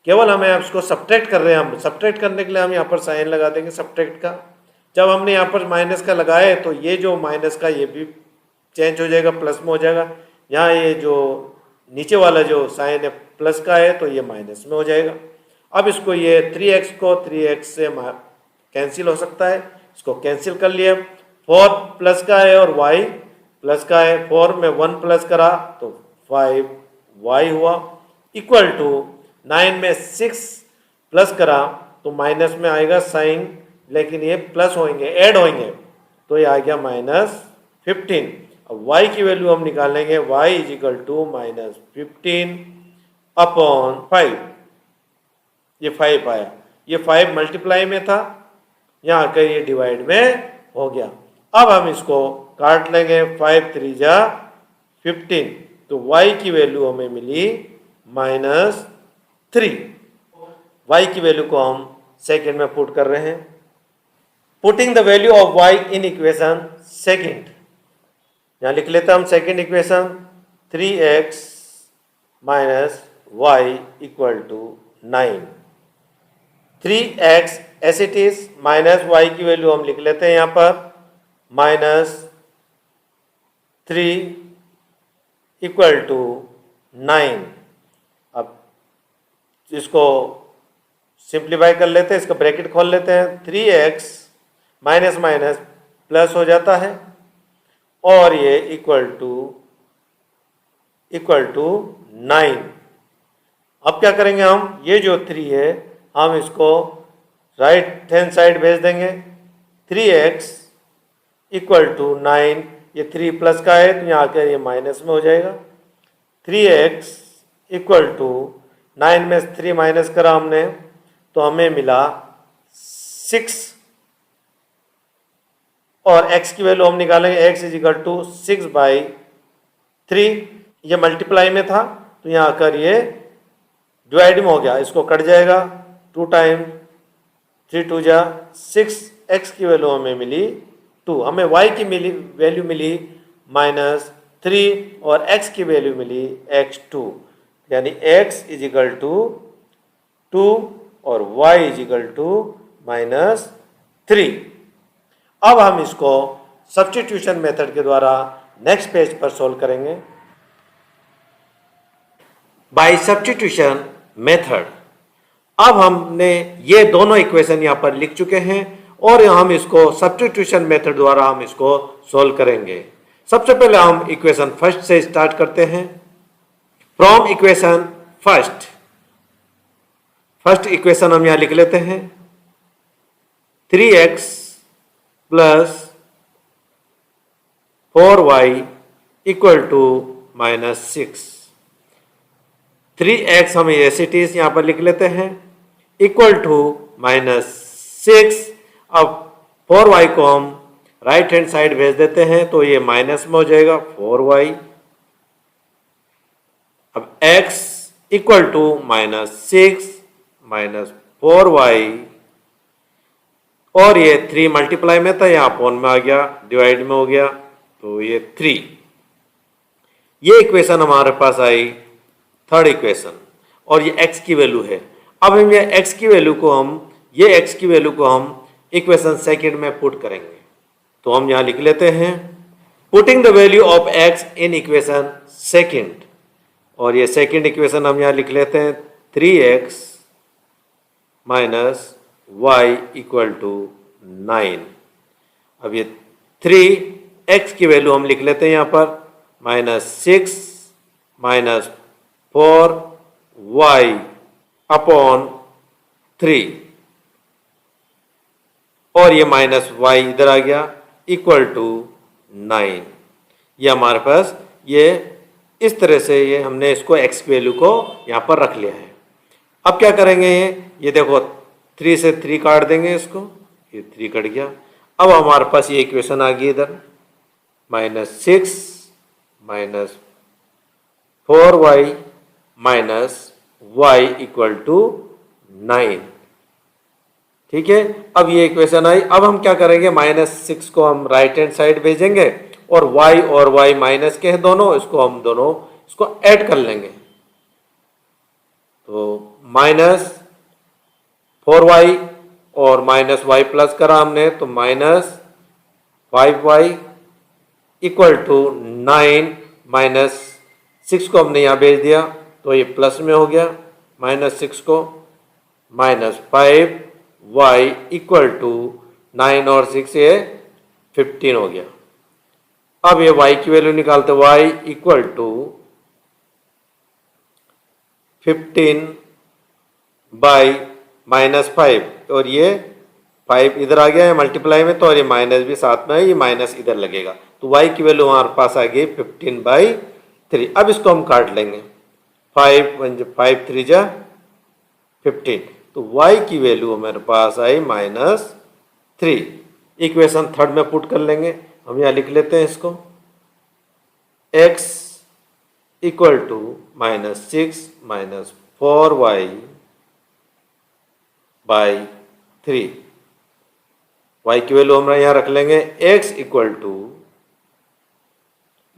केवल हमें अब इसको सब्ट्रैक्ट कर रहे हैं। हम सब्ट्रैक्ट करने के लिए हम यहाँ पर साइन लगा देंगे सब्ट्रैक्ट का। जब हमने यहाँ पर माइनस का लगाया तो ये जो माइनस का ये भी चेंज हो जाएगा, प्लस में हो जाएगा। यहाँ ये जो नीचे वाला जो साइन है प्लस का है तो ये माइनस में हो जाएगा। अब इसको ये 3x को 3x से कैंसिल हो सकता है, इसको कैंसिल कर लिया। 4 प्लस का है और y प्लस का है, 4 में 1 प्लस करा तो 5y हुआ इक्वल टू 9 में 6 प्लस करा तो माइनस में आएगा साइन, लेकिन ये प्लस होंगे, ऐड होंगे तो ये आ गया -15। अब y की वैल्यू हम निकालेंगे, y is equal to -15 upon 5, ये 5 आया, ये 5 मल्टीप्लाई में था, यहाँ आकर ये डिवाइड में हो गया। अब हम इसको काट लेंगे, 5 3 जा 15, तो y की वैल्यू हमें मिली -3। y की वैल्यू को हम सेकेंड में पुट कर रहे हैं। Putting the value of y in equation second, यहाँ लिख लेते हम second equation 3x minus Y equal to 9। 3x as it is, minus Y की वैल्यू हम लिख लेते हैं यहाँ पर -3 इक्वल टू 9। अब इसको सिंप्लीफाई कर लेते हैं, इसका ब्रैकेट खोल लेते हैं। 3x माइनस माइनस प्लस हो जाता है और ये इक्वल टू 9। अब क्या करेंगे हम, ये जो 3 है हम इसको राइट हैंड साइड भेज देंगे। 3x इक्वल टू 9, ये 3 प्लस का है तो यहाँ आकर ये माइनस में हो जाएगा। 3x इक्वल टू 9 में 3 माइनस करा हमने तो हमें मिला 6, और x की वैल्यू हम निकालेंगे, x इज इक्वल टू 6/3। ये मल्टीप्लाई में था तो यहाँ आकर ये डिवाइड में हो गया, इसको कट जाएगा, 2 टाइम 3 2 जा 6, x की वैल्यू हमें मिली 2, हमें y की वैल्यू मिली -3 और x की वैल्यू मिली x2, यानी x इज इक्वल टू 2 और y इज इक्वल टू -3। अब हम इसको सब्स्टिट्यूशन मेथड के द्वारा नेक्स्ट पेज पर सोल्व करेंगे। बाय सब्स्टिट्यूशन मेथड अब हमने ये दोनों इक्वेशन यहाँ पर लिख चुके हैं और हम इसको सब्स्टिट्यूशन मेथड द्वारा हम इसको सोल्व करेंगे। सबसे पहले हम इक्वेशन फर्स्ट से स्टार्ट करते हैं। फ्रॉम इक्वेशन फर्स्ट इक्वेशन हम यहाँ लिख लेते हैं, 3x plus 4y equal to -6। 3x हम एस इट इज यहाँ पर लिख लेते हैं इक्वल टू -6। अब 4y को हम राइट हैंड साइड भेज देते हैं तो ये माइनस में हो जाएगा 4y। अब x इक्वल टू -6 -4y और ये 3 मल्टीप्लाई में था, यहाँ अपॉन में आ गया, डिवाइड में हो गया तो ये 3। ये इक्वेशन हमारे पास आई थर्ड इक्वेशन और ये x की वैल्यू है। अब हम ये x की वैल्यू को हम इक्वेशन सेकंड में पुट करेंगे तो हम यहाँ लिख लेते हैं putting the value of x in equation second और ये सेकंड इक्वेशन हम यहाँ लिख लेते हैं 3x minus y equal to 9। अब ये 3x की वैल्यू हम लिख लेते हैं यहाँ पर -6 -4y अपॉन 3 और ये -y इधर आ गया इक्वल टू 9। ये हमारे पास ये इस तरह से ये हमने इसको x की वैल्यू को यहाँ पर रख लिया है। अब क्या करेंगे ये देखो 3 से 3 काट देंगे इसको, ये 3 कट गया। अब हमारे पास ये इक्वेशन आ गई इधर -6 -4y y इक्वल टू 9। ठीक है, अब ये इक्वेशन आई। अब हम क्या करेंगे -6 को हम राइट हैंड साइड भेजेंगे और y माइनस के हैं दोनों, इसको ऐड कर लेंगे तो -4y और -y प्लस करा हमने तो -5y इक्वल टू 9 -6 को हमने यहाँ भेज दिया तो ये प्लस में हो गया, -6 को -5y इक्वल टू 9 और 6 ये 15 हो गया। अब ये y की वैल्यू निकालते y इक्वल टू 15 बाई -5 और ये 5 इधर आ गया है मल्टीप्लाई में तो और ये माइनस भी साथ में है, ये माइनस इधर लगेगा तो y की वैल्यू हमारे पास आ गई 15/3। अब इसको हम काट लेंगे 5 3 जा 15 तो y की वैल्यू हमारे पास आई -3। इक्वेशन थर्ड में पुट कर लेंगे, हम यहाँ लिख लेते हैं इसको x equal to -6 -4y by 3। y की वैल्यू हम यहाँ रख लेंगे x इक्वल टू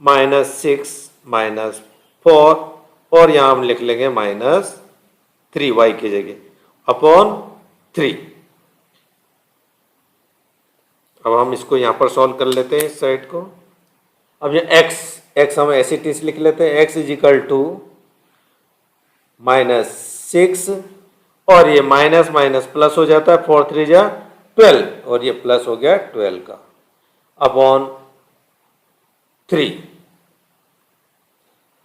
-6 -4 और यहाँ हम लिख लेंगे -3y की जगह अपॉन 3। अब हम इसको यहाँ पर सॉल्व कर लेते हैं इस साइड को। अब ये x हम ऐसे टीस लिख लेते हैं x इज इक्वल टू -6 और ये माइनस माइनस प्लस हो जाता है 4 3 जा 12 और ये प्लस हो गया 12 का अपॉन 3।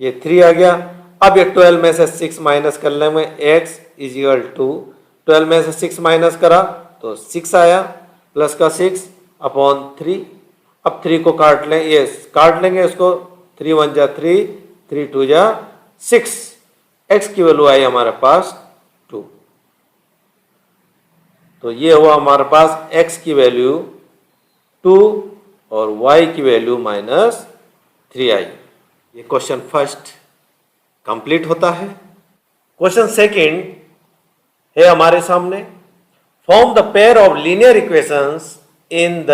ये 3 आ गया। अब ये 12 में से 6 माइनस कर लेंगे x इज इक्वल टू 12 में से 6 माइनस करा तो 6 आया प्लस का 6 अपॉन 3। अब 3 को काट लें, ये काट लेंगे इसको 3 1 जा 3 3 2 जा 6। x की वैल्यू आई हमारे पास 2 तो ये हुआ हमारे पास x की वैल्यू 2 और y की वैल्यू -3 आई। ये क्वेश्चन फर्स्ट कंप्लीट होता है। क्वेश्चन सेकंड है हमारे सामने, form the pair of linear equations in the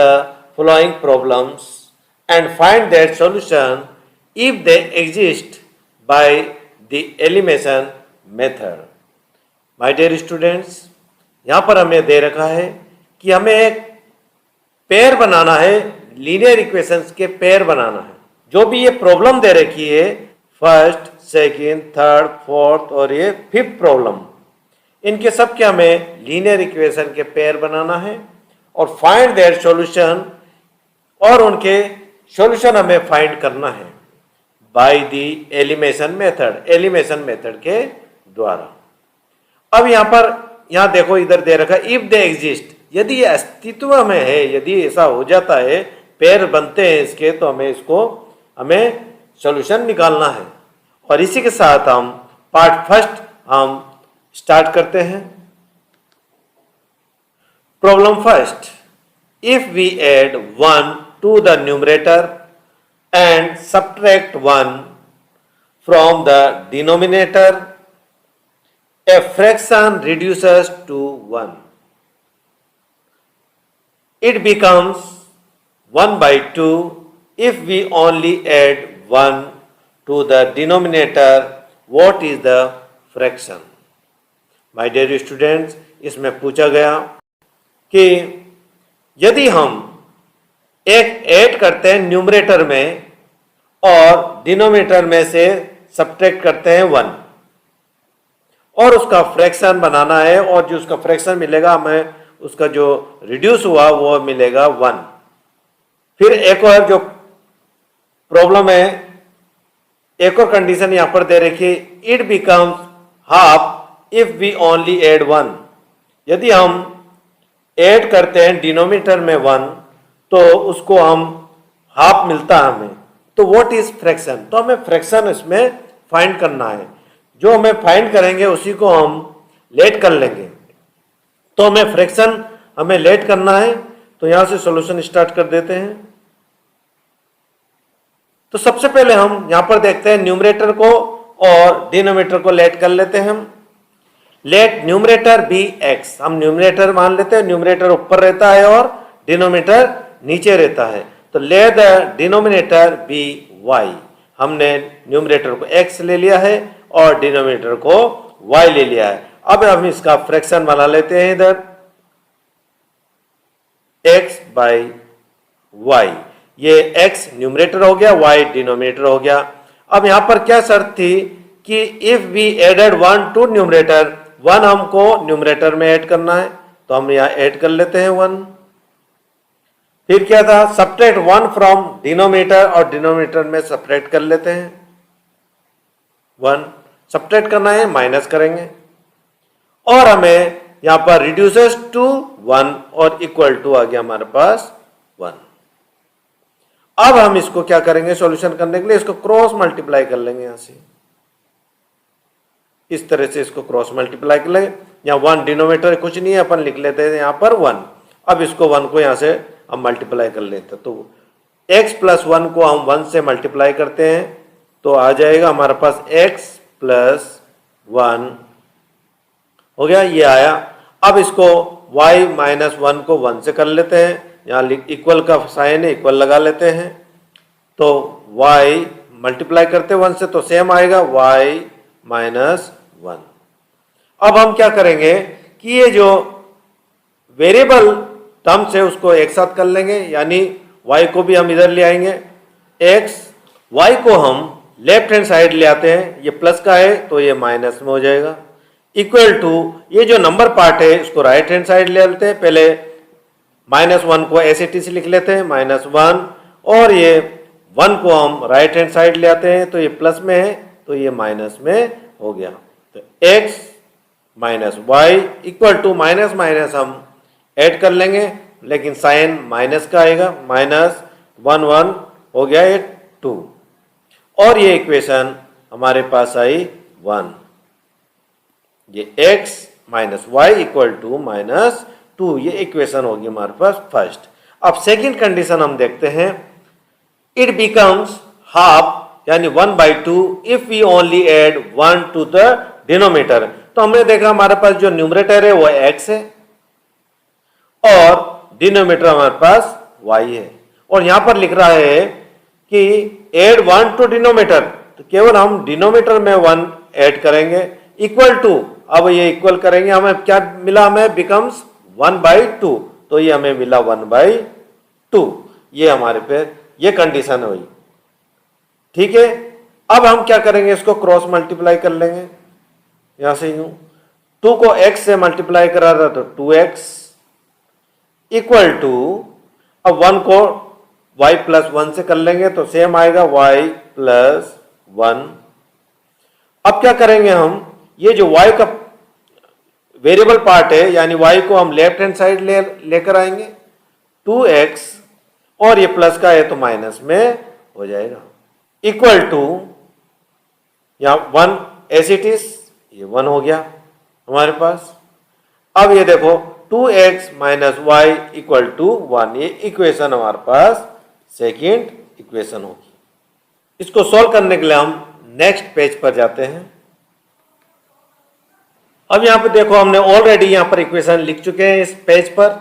following problems and find their solution if they exist by the elimination method. My dear students, यहाँ पर हमें दे रखा है कि हमें एक पेयर बनाना है, लीनियर इक्वेशंस के पेयर बनाना है। जो भी ये प्रॉब्लम दे रखी है फर्स्ट सेकंड थर्ड फोर्थ और ये फिफ्थ प्रॉब्लम, इनके सब के हमें लीनियर इक्वेशन के पेयर बनाना है और फाइंड देयर सॉल्यूशन और उनके सॉल्यूशन हमें फाइंड करना है bye the elimination method, elimination method के द्वारा। अब यहाँ देखो इधर दे रखा इफ दे एग्जिस्ट, यदि ये अस्तित्व में है, यदि ऐसा हो जाता है पेयर बनते हैं इसके तो हमें सॉल्यूशन निकालना है। और इसी के साथ हम पार्ट फर्स्ट हम स्टार्ट करते हैं। Problem first, if we add 1 to the numerator and subtract 1 from the denominator, a fraction reduces to 1. It becomes 1 by 2 if we only add 1 to the denominator. What is the fraction? My dear students, इसमें पूछा गया कि यदि हम एक add करते हैं numerator में और डिनोमिनेटर में से सब्ट्रैक्ट करते हैं 1 और उसका फ्रैक्शन बनाना है, और जो उसका फ्रैक्शन मिलेगा हमें उसका जो रिड्यूस हुआ वो मिलेगा 1। फिर एक और जो प्रॉब्लम है, एक और कंडीशन यहां पर दे रखी है, it becomes half if we only add 1। यदि हम ऐड करते हैं डिनोमिनेटर में 1 तो उसको हम हाफ मिलता है हमें, तो व्हाट इज फ्रैक्शन? तो हमें फ्रैक्शन इसमें फाइंड करना है। जो हमें फाइंड करेंगे उसी को हम लेट कर लेंगे। तो हमें फ्रैक्शन हमें लेट करना है, तो यहां से सॉल्यूशन स्टार्ट कर देते हैं। तो सबसे पहले हम यहां पर देखते हैं न्यूमरेटर को और डिनोमिनेटर को लेट कर लेते हैं हम। लेट न्यूमरेटर बी एक्स, हम न्यूमरेटर मान लेते हैं, न्यूमरेटर ऊपर रहता है और डिनोमिनेटर नीचे रहता है। तो ले द डिनोमिनेटर बी वाई, हमने न्यूमरेटर को x ले लिया है और डिनोमिनेटर को y ले लिया है। अब हम इसका फ्रैक्शन बना लेते हैं इधर x बाई y, ये x न्यूमरेटर हो गया, y डिनोमिनेटर हो गया। अब यहां पर क्या शर्त थी कि if we added 1 to numerator, 1 हमको न्यूमरेटर में ऐड करना है, तो हम यहां ऐड कर लेते हैं 1। फिर क्या था, सब्ट्रैक्ट 1 फ्रॉम डिनोमिनेटर, और डिनोमिनेटर में सब्ट्रैक्ट कर लेते हैं 1। सब्ट्रैक्ट करना है, माइनस करेंगे, और हमें यहां पर रिड्यूसेस टू 1 और इक्वल टू आ गया हमारे पास 1। अब हम इसको क्या करेंगे, सॉल्यूशन करने के लिए इसको क्रॉस मल्टीप्लाई कर लेंगे। यहां से इस तरह से इसको क्रॉस मल्टीप्लाई कर लेंगे। यहां 1 डिनोमिनेटर कुछ नहीं है, अपन लिख लेते हैं यहां पर 1। अब इसको 1 को यहां से हम मल्टीप्लाई कर लेते हैं, तो x प्लस 1 को हम 1 से मल्टीप्लाई करते हैं तो आ जाएगा हमारे पास x प्लस 1 हो गया, ये आया। अब इसको y माइनस 1 को 1 से कर लेते हैं, यहाँ इक्वल का साइन है, इक्वल लगा लेते हैं, तो y मल्टीप्लाई करते हैं 1 से तो सेम आएगा y माइनस 1। अब हम क्या करेंगे कि ये जो वेरिएबल टर्म्स है उसको एक साथ कर लेंगे, यानी y को भी हम इधर ले आएंगे। y को हम लेफ्ट हैंड साइड ले आते हैं, ये प्लस का है तो ये माइनस में हो जाएगा, इक्वल टू ये जो नंबर पार्ट है इसको राइट हैंड साइड ले लेते हैं। पहले -1 को ऐसे टी से लिख लेते हैं -1, और ये 1 को हम राइट हैंड साइड ले आते हैं तो ये प्लस में है तो ये माइनस में हो गया। तो x minus Y equal to minus minus हम ऐड कर लेंगे, लेकिन साइन माइनस का आएगा, -1 हो गया ये 2, और ये इक्वेशन हमारे पास आई 1। ये x minus Y equal to -2, ये इक्वेशन होगी हमारे पास फर्स्ट। अब सेकंड कंडीशन हम देखते हैं, इट बिकम्स हाफ यानी 1/2 if we only add 1 to the denominator. तो हमने देखा हमारे पास जो न्यूमरेटर है वो x है और डिनोमिनेटर हमारे पास y है, और यहां पर लिख रहा है कि एड 1 टू डिनोमिनेटर, तो केवल हम डिनोमिनेटर में 1 ऐड करेंगे, इक्वल टू, अब ये इक्वल करेंगे, हमें क्या मिला, हमें बिकम्स 1/2, तो ये हमें मिला 1/2। ये हमारे पे ये कंडीशन हुई, ठीक है। अब हम क्या करेंगे, इसको क्रॉस मल्टीप्लाई कर लेंगे, यहां से यूं 2 को x से मल्टीप्लाई करा रहा तो 2x इक्वल टू, अब 1 को y प्लस 1 से कर लेंगे तो सेम आएगा y प्लस 1। अब क्या करेंगे हम, ये जो y का वेरिएबल पार्ट है यानी y को हम लेफ्ट हैंड साइड लेकर आएंगे 2x, और ये प्लस का है तो माइनस में हो जाएगा, इक्वल टू, यहाँ 1 एज इट इज, ये 1 हो गया हमारे पास। अब ये देखो 2x minus Y equal to 1, ये इक्वेशन हमारे पास सेकेंड इक्वेशन होगी। इसको सॉल्व करने के लिए हम नेक्स्ट पेज पर जाते हैं। अब यहां पे देखो हमने ऑलरेडी यहां पर इक्वेशन लिख चुके हैं इस पेज पर,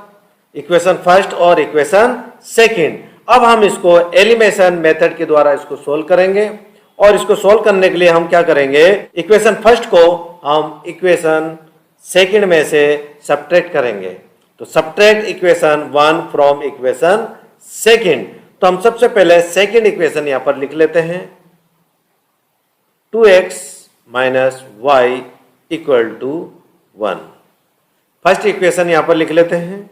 इक्वेशन फर्स्ट और इक्वेशन सेकेंड। अब हम इसको एलिमिनेशन मेथड के द्वारा इसको सोल्व करेंगे, और इसको सोल्व करने के लिए हम क्या करेंगे, इक्वेशन फर्स्ट को हम इक्वेशन सेकेंड में से सब्ट्रैक्ट करेंगे। तो subtract equation 1 from equation second. तो हम सबसे पहले सेकेंड इक्वेशन यहां पर लिख लेते हैं, 2x minus Y equal to 1। First equation यहां पर लिख लेते हैं,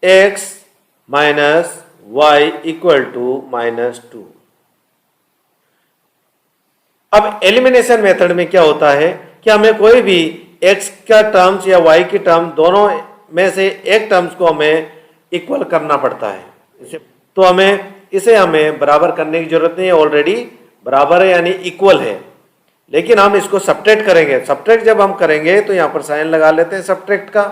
x minus Y equal to -2। अब एलिमिनेशन मेथड में क्या होता है कि हमें कोई भी x का टर्म्स या y की टर्म दोनों में से एक टर्म्स को हमें इक्वल करना पड़ता है। तो इसे हमें बराबर करने की जरूरत नहीं है, ऑलरेडी बराबर है यानी इक्वल है। लेकिन हम इसको सब्ट्रैक्ट करेंगे। सब्ट्रैक्ट जब हम करेंगे तो यहां पर साइन लगा लेते हैं सब्ट्रैक्ट का।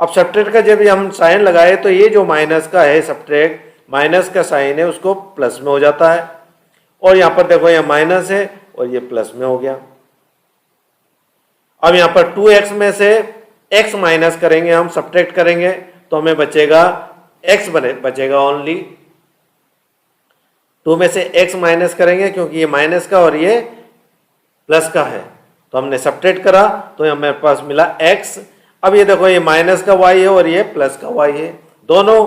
अब सब्ट्रैक्ट का जब हम साइन लगाए तो ये जो माइनस का है सब्ट्रैक्ट, माइनस का साइन है उसको प्लस में हो जाता है, और यहां पर देखो ये माइनस है और ये प्लस में हो गया। अब यहां पर 2x में से x माइनस करेंगे, हम सब्ट्रैक्ट करेंगे तो हमें बचेगा x बचेगा ओनली। 2 में से x माइनस करेंगे क्योंकि ये माइनस का और ये प्लस का है, तो हमने सब्ट्रैक्ट करा तो हमारे पास मिला x। अब ये देखो ये माइनस का y है और ये प्लस का y है, दोनों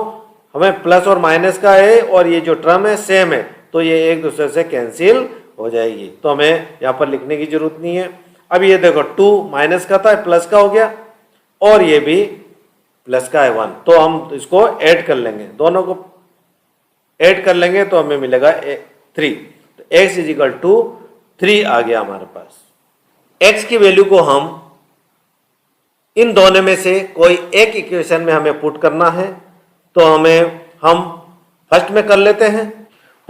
हमें प्लस और माइनस का है, और ये जो टर्म है सेम है, तो ये एक दूसरे से कैंसिल हो जाएगी, तो हमें यहाँ पर लिखने की जरूरत नहीं है। अब ये देखो 2 माइनस का था प्लस का हो गया, और ये भी प्लस का है 1, तो हम इसको ऐड कर लेंगे, दोनों को ऐड कर लेंगे तो हमें मिलेगा 3। तो x इज इक्वल टू 3 आ गया हमारे पास। x की वैल्यू को हम इन दोनों में से कोई एक इक्वेशन में हमें पुट करना है, तो हम फर्स्ट में कर लेते हैं,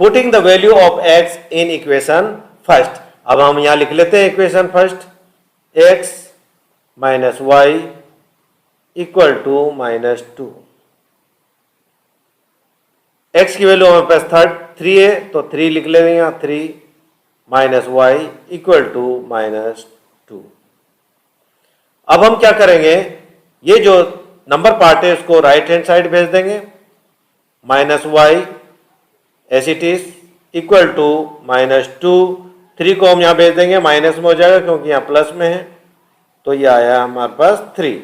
putting the value of x in equation first. अब हम यहां लिख लेते हैं equation first, x minus Y equal to -2। x की वैल्यू हमारे पास 3 है तो 3 लिख लेंगे यहाँ, 3 माइनस वाई इक्वल टू -2। अब हम क्या करेंगे, ये जो नंबर पार्ट है उसको राइट हैंड साइड भेज देंगे, minus y as it is equal to -2। 3 को हम यहाँ भेज देंगे, माइनस में हो जाएगा क्योंकि यहाँ प्लस में है, तो ये आया हमारे पास 3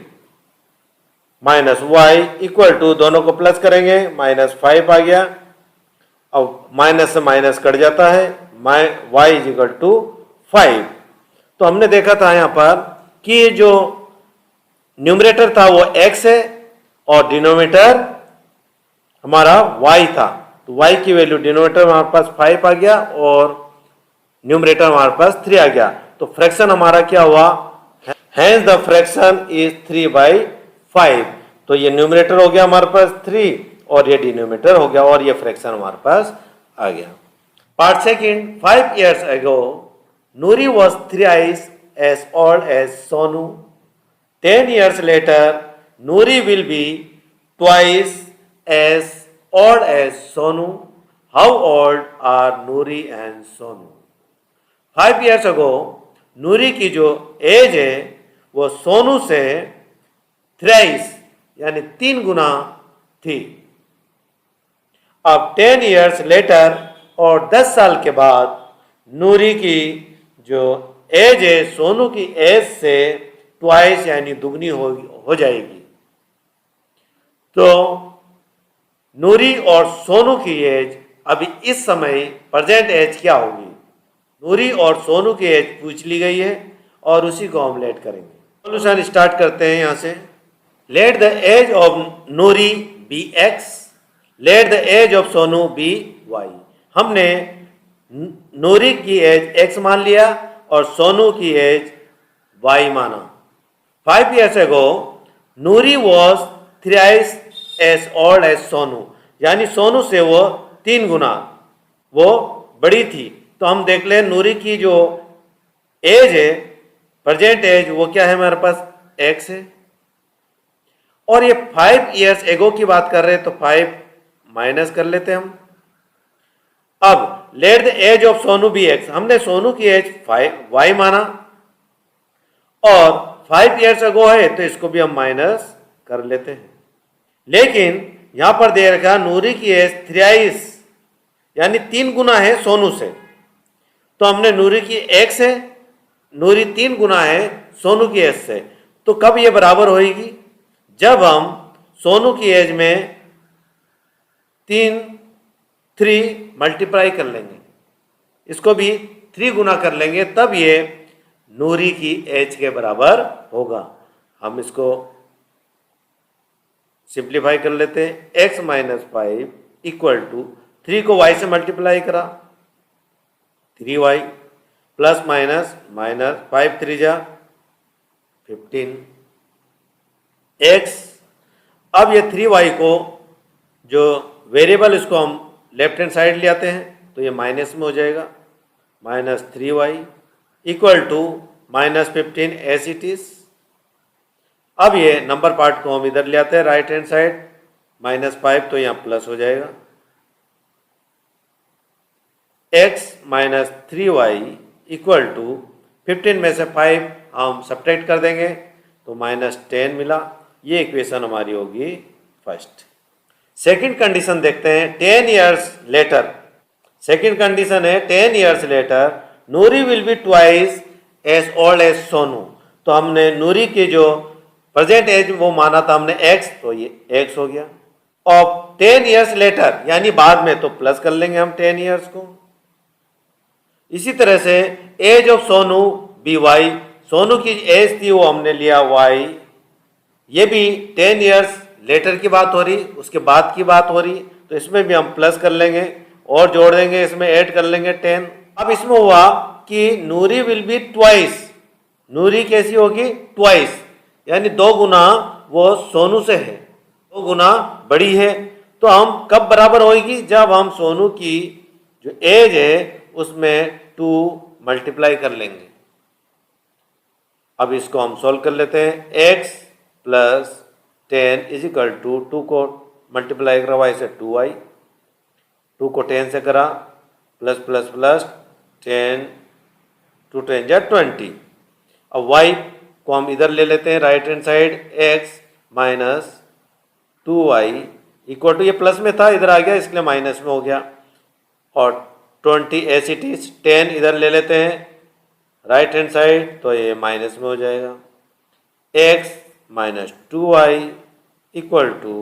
माइनस वाई इक्वल टू, दोनों को प्लस करेंगे -5 आ गया। अब माइनस से माइनस कट जाता है, y इज इक्वल टू 5। तो हमने देखा था यहाँ पर कि ये जो न्यूमरेटर था वो x है और डिनोमिनेटर हमारा y था, तो y की वैल्यू डिनोमिनेटर हमारे पास 5 आ गया और न्यूमरेटर हमारे पास 3 आ गया। तो फ्रैक्शन हमारा क्या हुआ, हैंस द फ्रैक्शन इज 3/5। तो ये न्यूमरेटर हो गया हमारे पास 3 और ये डिनोमिनेटर हो गया, और ये फ्रैक्शन हमारे पास आ गया। Part second, 5 years ago Nuri was thrice as old as Sonu. 10 years later Nuri will be twice as old as Sonu. How old are Nuri and Sonu? 5 years ago नूरी की जो as है वो सोनू से thrice यानी 3 गुना थी। अब 10 years letter और 10 साल के बाद नूरी की जो एज है सोनू की एज से ट्वाइस यानी दुगनी हो जाएगी। तो नूरी और सोनू की एज अभी इस समय प्रेजेंट एज क्या होगी, नूरी और सोनू की एज पूछ ली गई है और उसी को हम लेट करेंगे। सॉल्यूशन स्टार्ट करते हैं यहाँ से। Let the age of Noori be x, let the age of Sonu be y. हमने नूरी की एज एक्स मान लिया और सोनू की एज वाई माना। 5 years ago Noori was thrice as old as Sonu, यानी सोनू से वो 3 गुना वो बड़ी थी। तो हम देख लें नूरी की जो एज है, प्रेजेंट एज वो क्या है हमारे पास, x है, और ये 5 ईयर्स एगो की बात कर रहे हैं तो 5 माइनस कर लेते हैं हम। अब let the age of Sonu be x, हमने सोनू की एज 5 y माना और 5 ईयर्स अगो है तो इसको भी हम माइनस कर लेते हैं। लेकिन यहां पर दे रखा नूरी की एज 3 यानी 3 गुना है सोनू से, तो हमने नूरी की x है, नूरी 3 गुना है सोनू की एज से, तो कब ये बराबर होगी, जब हम सोनू की एज में 3 मल्टीप्लाई कर लेंगे, इसको भी 3 गुना कर लेंगे, तब ये नूरी की एज के बराबर होगा। हम इसको सिंप्लीफाई कर लेते हैं, x माइनस 5 इक्वल टू 3 को y से मल्टीप्लाई करा 3y प्लस माइनस माइनस 5 3 जा 15 x। अब ये 3y को जो वेरिएबल इसको हम लेफ्ट हैंड साइड ले आते हैं तो ये माइनस में हो जाएगा, minus 3y equal to minus 15 as it is. अब ये नंबर पार्ट को हम इधर ले आते हैं राइट हैंड साइड, माइनस 5 तो यहाँ प्लस हो जाएगा, x minus 3y equal to 15 में से 5 हम सब्ट्रैक्ट कर देंगे तो माइनस 10 मिला। ये इक्वेशन हमारी होगी फर्स्ट। सेकंड कंडीशन देखते हैं, 10 ईयर्स लेटर। सेकंड कंडीशन है 10 years later Noori will be twice as old as Sonu. तो हमने नूरी की जो प्रेजेंट एज वो माना था हमने x, तो ये x हो गया। और 10 ईयर्स लेटर यानी बाद में तो प्लस कर लेंगे हम 10 ईयर्स को। इसी तरह से age of Sonu be y, Sonu की एज थी वो हमने लिया y, ये भी 10 ईयर्स लेटर की बात हो रही, उसके बाद की बात हो रही, तो इसमें भी हम प्लस कर लेंगे और जोड़ देंगे, इसमें ऐड कर लेंगे 10। अब इसमें हुआ कि नूरी विल बी ट्वाइस, नूरी कैसी होगी, ट्वाइस यानी 2 गुना वो सोनू से है, 2 गुना बड़ी है। तो हम कब बराबर होगी, जब हम सोनू की जो एज है उसमें 2 मल्टीप्लाई कर लेंगे। अब इसको हम सॉल्व कर लेते हैं, x plus 10 is equal to 2 को मल्टीप्लाई करा y से 2y, 2 को 10 से करा प्लस प्लस प्लस 10 2 10 जा 20। अब y को हम इधर ले लेते हैं right hand side, x minus 2y equal to, ये प्लस में था इधर आ गया इसलिए माइनस में हो गया, और 20 एज इट इज, 10 इधर ले लेते हैं राइट हैंड साइड तो ये माइनस में हो जाएगा, x minus 2y equal to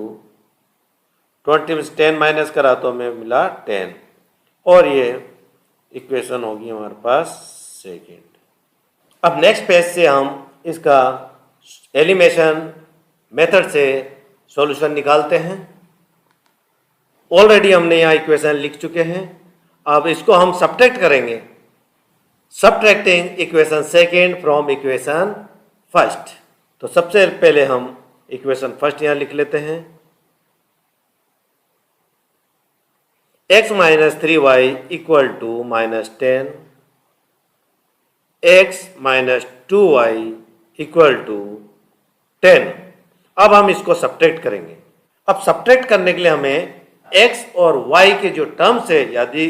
20 में से 10 माइनस करा तो हमें मिला 10, और ये इक्वेशन होगी हमारे पास सेकेंड। अब नेक्स्ट पेज से हम इसका एलिमिनेशन मेथड से सॉल्यूशन निकालते हैं। ऑलरेडी हमने यहाँ इक्वेशन लिख चुके हैं, अब इसको हम सब्ट्रैक्ट करेंगे, subtracting equation second from equation first. तो सबसे पहले हम इक्वेशन फर्स्ट यहाँ लिख लेते हैं, x minus 3y equal to minus 10, x minus 2y equal to 10। अब हम इसको सब्ट्रैक्ट करेंगे। अब सब्ट्रैक्ट करने के लिए हमें x और y के जो टर्म्स है, यदि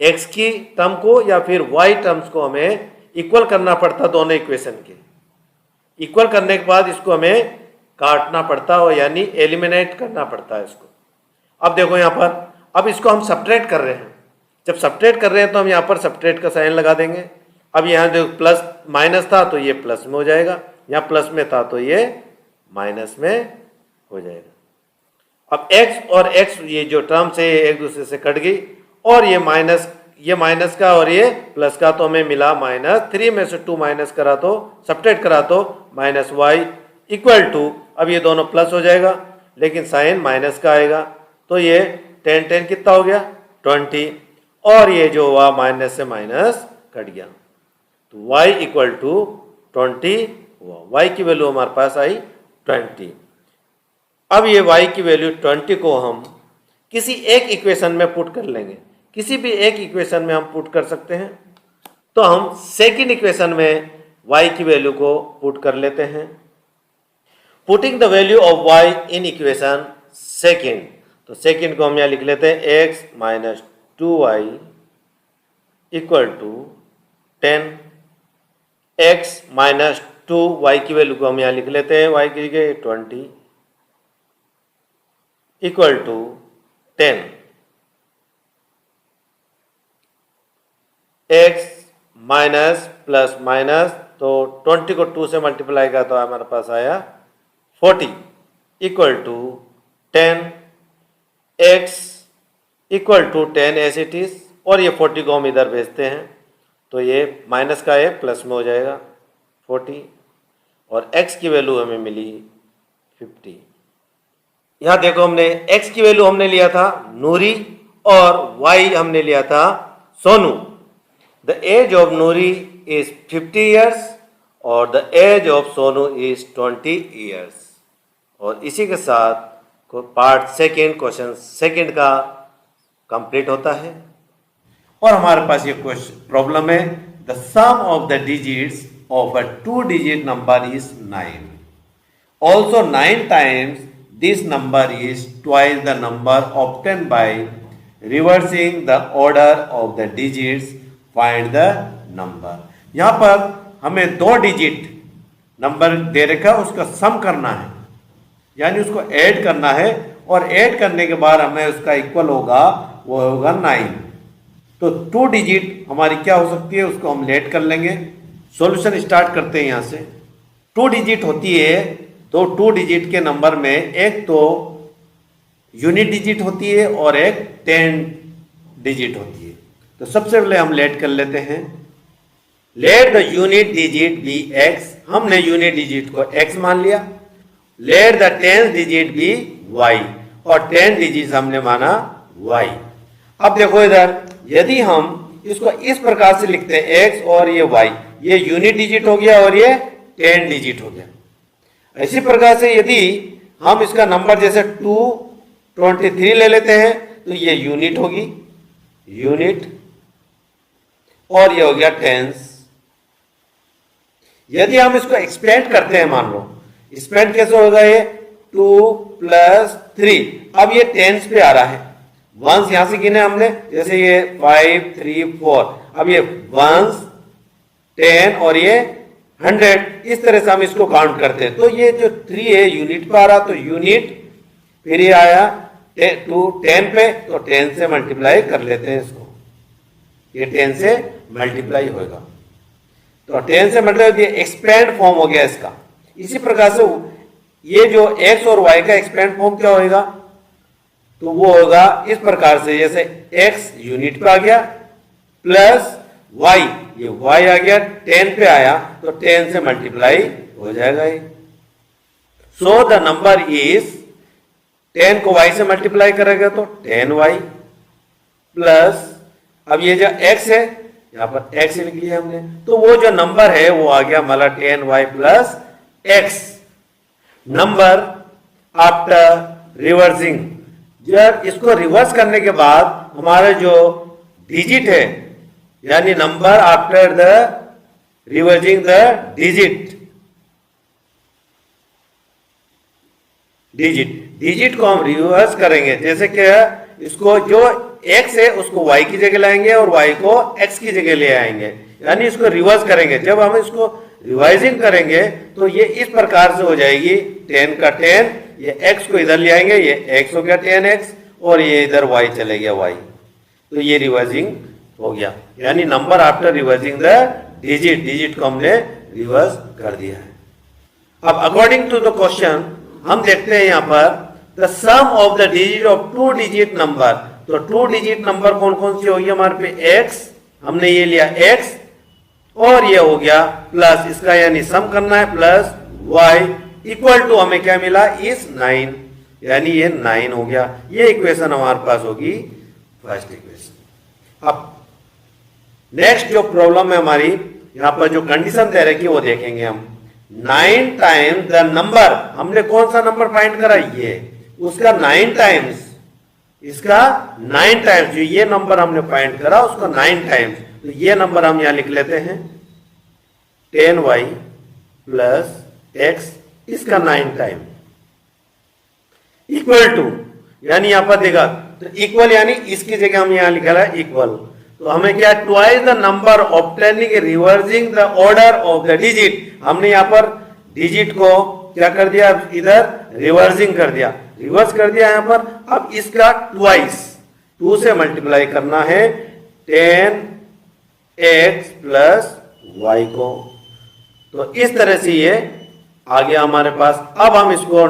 x की टर्म को या फिर y टर्म्स को हमें इक्वल करना पड़ता, दोनों इक्वेशन के इक्वल करने के बाद इसको हमें काटना पड़ता है, यानी एलिमिनेट करना पड़ता है इसको। अब देखो यहाँ पर, अब इसको हम सब्ट्रैक्ट कर रहे हैं, जब सब्ट्रैक्ट कर रहे हैं तो हम यहाँ पर सब्ट्रैक्ट का साइन लगा देंगे। अब यहाँ जो प्लस माइनस था तो ये प्लस में हो जाएगा, यहाँ प्लस में था तो ये माइनस में हो जाएगा। अब x और x ये जो टर्म्स है एक दूसरे से कट गई, और ये माइनस का और ये प्लस का, तो हमें मिला माइनस 3 में से 2 माइनस करा तो सब्ट्रैक्ट करा तो माइनस y इक्वल टू, अब ये दोनों प्लस हो जाएगा लेकिन साइन माइनस का आएगा, तो ये 10 10 कितना हो गया 20, और ये जो हुआ माइनस से माइनस कट गया तो y इक्वल टू 20 हुआ। y की वैल्यू हमारे पास आई 20। अब ये y की वैल्यू 20 को हम किसी एक इक्वेशन में पुट कर लेंगे, किसी भी एक इक्वेशन में हम पुट कर सकते हैं। तो हम सेकंड इक्वेशन में y की वैल्यू को पुट कर लेते हैं। Putting the value of y in equation second, तो सेकंड को हम यहाँ लिख लेते हैं x minus 2y equal to 10, x minus 2y की वैल्यू को हम यहाँ लिख लेते हैं y की जगह 20 equal to 10, x minus plus minus, तो 20 को 2 से मल्टीप्लाई का तो हमारे पास आया 40 equal to 10, x equal to 10 as it is, और ये 40 को हम इधर भेजते हैं तो ये माइनस का है प्लस में हो जाएगा 40, और x की वैल्यू हमें मिली 50। यहाँ देखो हमने x की वैल्यू हमने लिया था नूरी और y हमने लिया था Sonu. The age of Noori is 50 years और the age of Sonu is 20 years। और इसी के साथ पार्ट सेकेंड क्वेश्चन सेकेंड का कंप्लीट होता है। और हमारे पास ये क्वेश्चन प्रॉब्लम है, the sum of the digits of a 2 digit number is 9, also 9 times this number is twice the number obtained by reversing the order of the digits, find the number। यहाँ पर हमें 2 digit number दे रखा है, उसका सम करना है, यानी उसको ऐड करना है, और ऐड करने के बाद हमें उसका इक्वल होगा, वो होगा 9। तो 2 डिजिट हमारी क्या हो सकती है, उसको हम लेट कर लेंगे। सॉल्यूशन स्टार्ट करते हैं यहाँ से। 2 डिजिट होती है, तो 2 डिजिट के नंबर में एक तो यूनिट डिजिट होती है और एक 10 डिजिट होती है। तो सबसे पहले हम लेट कर लेते हैं। Let the unit digit be x, हमने यूनिट डिजिट को x मान लिया। Let the 10 digit be y, और 10 डिजिट हमने माना y। अब देखो इधर, यदि हम इसको इस प्रकार से लिखते हैं x और ये y, ये यूनिट डिजिट हो गया और ये 10 डिजिट हो गया। इसी प्रकार से यदि हम इसका नंबर जैसे 223 ले लेते हैं तो ये यूनिट होगी, यूनिट, और ये हो गया टेंस। यदि हम इसको एक्सपेंड करते हैं, मान लो एक्सपेंड कैसे होगा, ये 2 + 3, अब ये टेंस पे आ रहा है। वंस यहां से गिने हमने, जैसे ये 5 3 4, अब ये वंस 10 और ये 100, इस तरह से हम इसको काउंट करते हैं। तो ये जो 3 है यूनिट पे आ रहा, तो यूनिट, फिर ये आया 10 पे, तो 10 से मल्टीप्लाई कर लेते हैं इसको, ये 10 से मल्टीप्लाई होगा, तो 10 से मल्टीप्लाई, एक्सपेंड फॉर्म हो गया इसका। इसी प्रकार से ये जो x और y का एक्सपेंड फॉर्म क्या होगा, तो वो होगा इस प्रकार से, जैसे x यूनिट पे आ गया प्लस y, ये y आ गया 10 पे आया, तो 10 से मल्टीप्लाई हो जाएगा ये। सो द नंबर इज, 10 को y से मल्टीप्लाई करेगा तो 10y प्लस, अब ये जो x है यहाँ पर x लिख लिया हमने, तो वो जो नंबर है वो आ गया हमारा 10y plus x। Number after reversing, जब इसको रिवर्स करने के बाद हमारा जो डिजिट है, यानी number after the reversing the digit को हम रिवर्स करेंगे। जैसे कि इसको जो x है उसको y की जगह लाएंगे और y को x की जगह ले आएंगे, यानी इसको रिवर्स करेंगे। जब हम इसको रिवाइजिंग करेंगे तो ये इस प्रकार से हो जाएगी, 10 का 10, ये x को इधर ले आएंगे, ये x हो गया 10x, और ये इधर y चले गया y, तो ये रिवर्सिंग हो गया, यानी number after reversing the digit को हमने रिवर्स कर दिया है। अब अकॉर्डिंग टू द क्वेश्चन हम देखते हैं यहाँ पर, the sum of the digit of 2 digit number, तो 2 डिजिट नंबर कौन कौन सी होगी हमारे पे, x, हमने ये लिया x, और ये हो गया प्लस इसका, यानी सम करना है, प्लस y इक्वल टू हमें क्या मिला, इस 9, यानी ये 9 हो गया। ये इक्वेशन हमारे पास होगी फर्स्ट इक्वेशन। अब नेक्स्ट जो प्रॉब्लम है हमारी, यहाँ पर जो कंडीशन दे रखी है वो देखेंगे हम। 9 टाइम्स द नंबर, हमने कौन सा नंबर फाइंड करा, ये, उसका 9 टाइम्स, इसका 9 टाइम्स, जो ये नंबर हमने फाइंड करा उसका 9 टाइम्स, तो ये नंबर हम यहाँ लिख लेते हैं 10y प्लस x इसका 9 टाइम इक्वल टू, यानी यहां पर देखा तो इक्वल यानी इसकी जगह हम यहां लिखा है इक्वल, तो हमें क्या twice the number obtaining reversing the order of the digit. हमने यहां पर डिजिट को क्या कर दिया, इधर रिवर्सिंग कर दिया, रिवर्स कर दिया यहां पर। अब इसका ट्वाइस 2 से मल्टीप्लाई करना है 10x प्लस y को, तो इस तरह से ये आ गया हमारे पास। अब हम इसको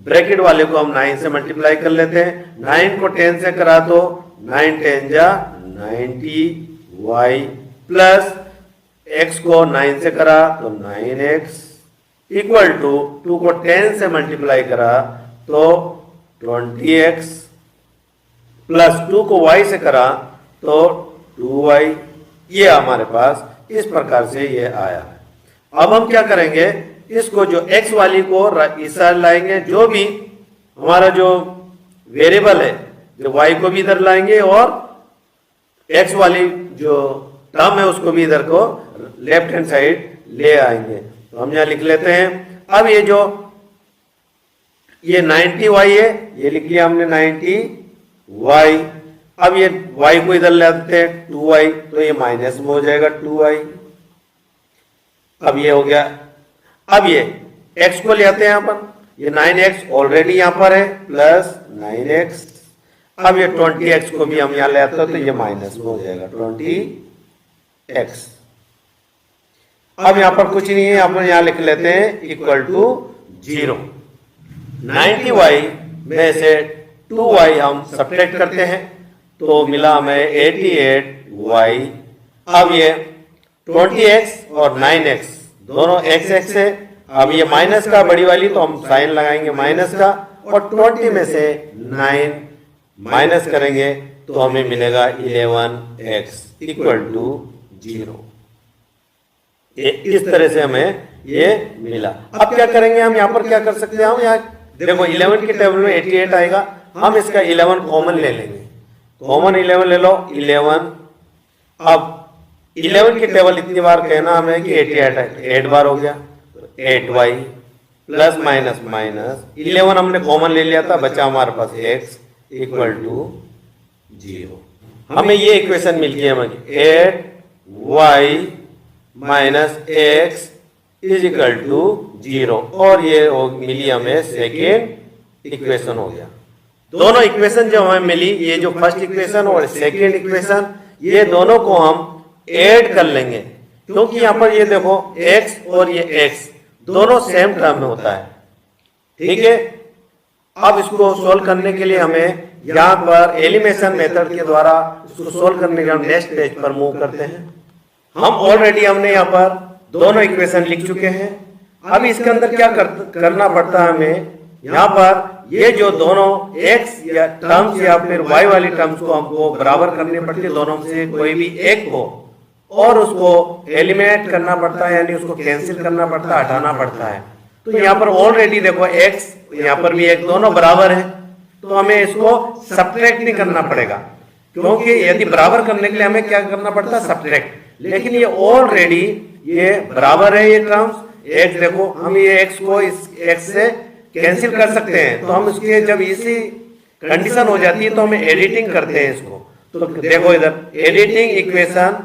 ब्रैकेट वाले को हम 9 से मल्टीप्लाई कर लेते हैं, 9 को 10 से करा तो 9 10 जा 90y प्लस x को 9 से करा तो 9x इक्वल टू 2 को 10 से मल्टीप्लाई करा तो 20x प्लस 2 को y से करा तो 2y, ये हमारे पास इस प्रकार से ये आया है। अब हम क्या करेंगे, इसको जो x वाली को इस साइड लाएंगे, जो भी हमारा जो वेरिएबल है जो y को भी इधर लाएंगे और x वाली जो टर्म है उसको भी इधर को लेफ्ट हैंड साइड ले आएंगे। तो हम यहाँ लिख लेते हैं। अब ये जो ये 90y है, ये लिख लिया हमने 90y। अब ये y को इधर ले आते हैं 2y, तो ये माइनस में हो जाएगा 2y। अब ये हो गया। अब ये x को ले आते हैं यहाँ पर, ये 9x ऑलरेडी यहाँ पर है प्लस 9x। अब ये 20x को भी हम यहाँ ले आते हैं तो ये माइनस में हो जाएगा 20x। अब यहाँ पर कुछ नहीं है, यहाँ पर यहाँ लिख लेते हैं इक्वल टू 0। 90y में से 2y हम सब्ट्रैक्ट करते हैं तो मिला हमें 88y। अब ये 20x और 9x दोनों x x है। अब ये माइनस का बड़ी वाली तो हम साइन लगाएंगे माइनस का, और 20 में से 9 माइनस करेंगे तो हमें मिलेगा 11x इक्वल टू 0। इस तरह से हमें ये मिला। अब क्या करेंगे, हम यहाँ पर क्या कर सकते हैं, हम यहाँ देखो 11 के टेबल में 88 आएगा, हम इसका 11 कॉमन ले लेंगे। कॉमन 11 ले लो 11। अब 11 के टेबल इतनी बार कहना हमें कि 88 है, 8 बार हो गया, 8y प्लस माइनस माइनस 11 हमने कॉमन ले लिया था, बचा हमारे पास x इक्वल टू 0। हमें ये इक्वेशन मिल गई हमें 8y minus x is equal to 0, और ये मिली हमें सेकेंड इक्वेशन हो गया। दोनों इक्वेशन जो हमें मिली, ये जो फर्स्ट इक्वेशन और सेकेंड इक्वेशन, ये दोनों को हम ऐड कर लेंगे, क्योंकि यहाँ पर ये देखो x और ये x दोनों सेम टर्म में होता है। ठीक है। अब इसको सोल्व करने के लिए हमें यहाँ पर एलिमिनेशन मेथड के द्वारा इसको सोल्व करने के लिए हम नेक्स्ट पेज पर मूव करते हैं। हम ऑलरेडी हमने यहाँ पर दोनों इक्वेशन लिख चुके हैं। अब इसके अंदर क्या करना पड़ता है हमें, यहाँ पर ये जो दोनों x या टर्म्स या फिर y वाली टर्म्स को हमको बराबर करनी पड़ती है, दोनों में से कोई भी एक को, और उसको एलिमिनेट करना पड़ता है, यानी उसको कैंसिल करना पड़ता है, हटाना पड़ता है। तो यहाँ पर ऑलरेडी देखो x यहाँ पर भी एक दोनों बराबर है, तो हमें इसको सब्ट्रैक्ट नहीं करना पड़ेगा, क्योंकि यदि बराबर करने के लिए हमें क्या करना पड़ता है, सब्ट्रैक्ट। लेकिन ये ऑलरेडी ये बराबर है, ये टर्म्स x देखो, हम ये x को इस x से कैंसिल कर सकते हैं। तो हम इसके जब इसी कंडीशन हो जाती है तो हमें एडिटिंग करते हैं इसको। तो देखो इधर editing equation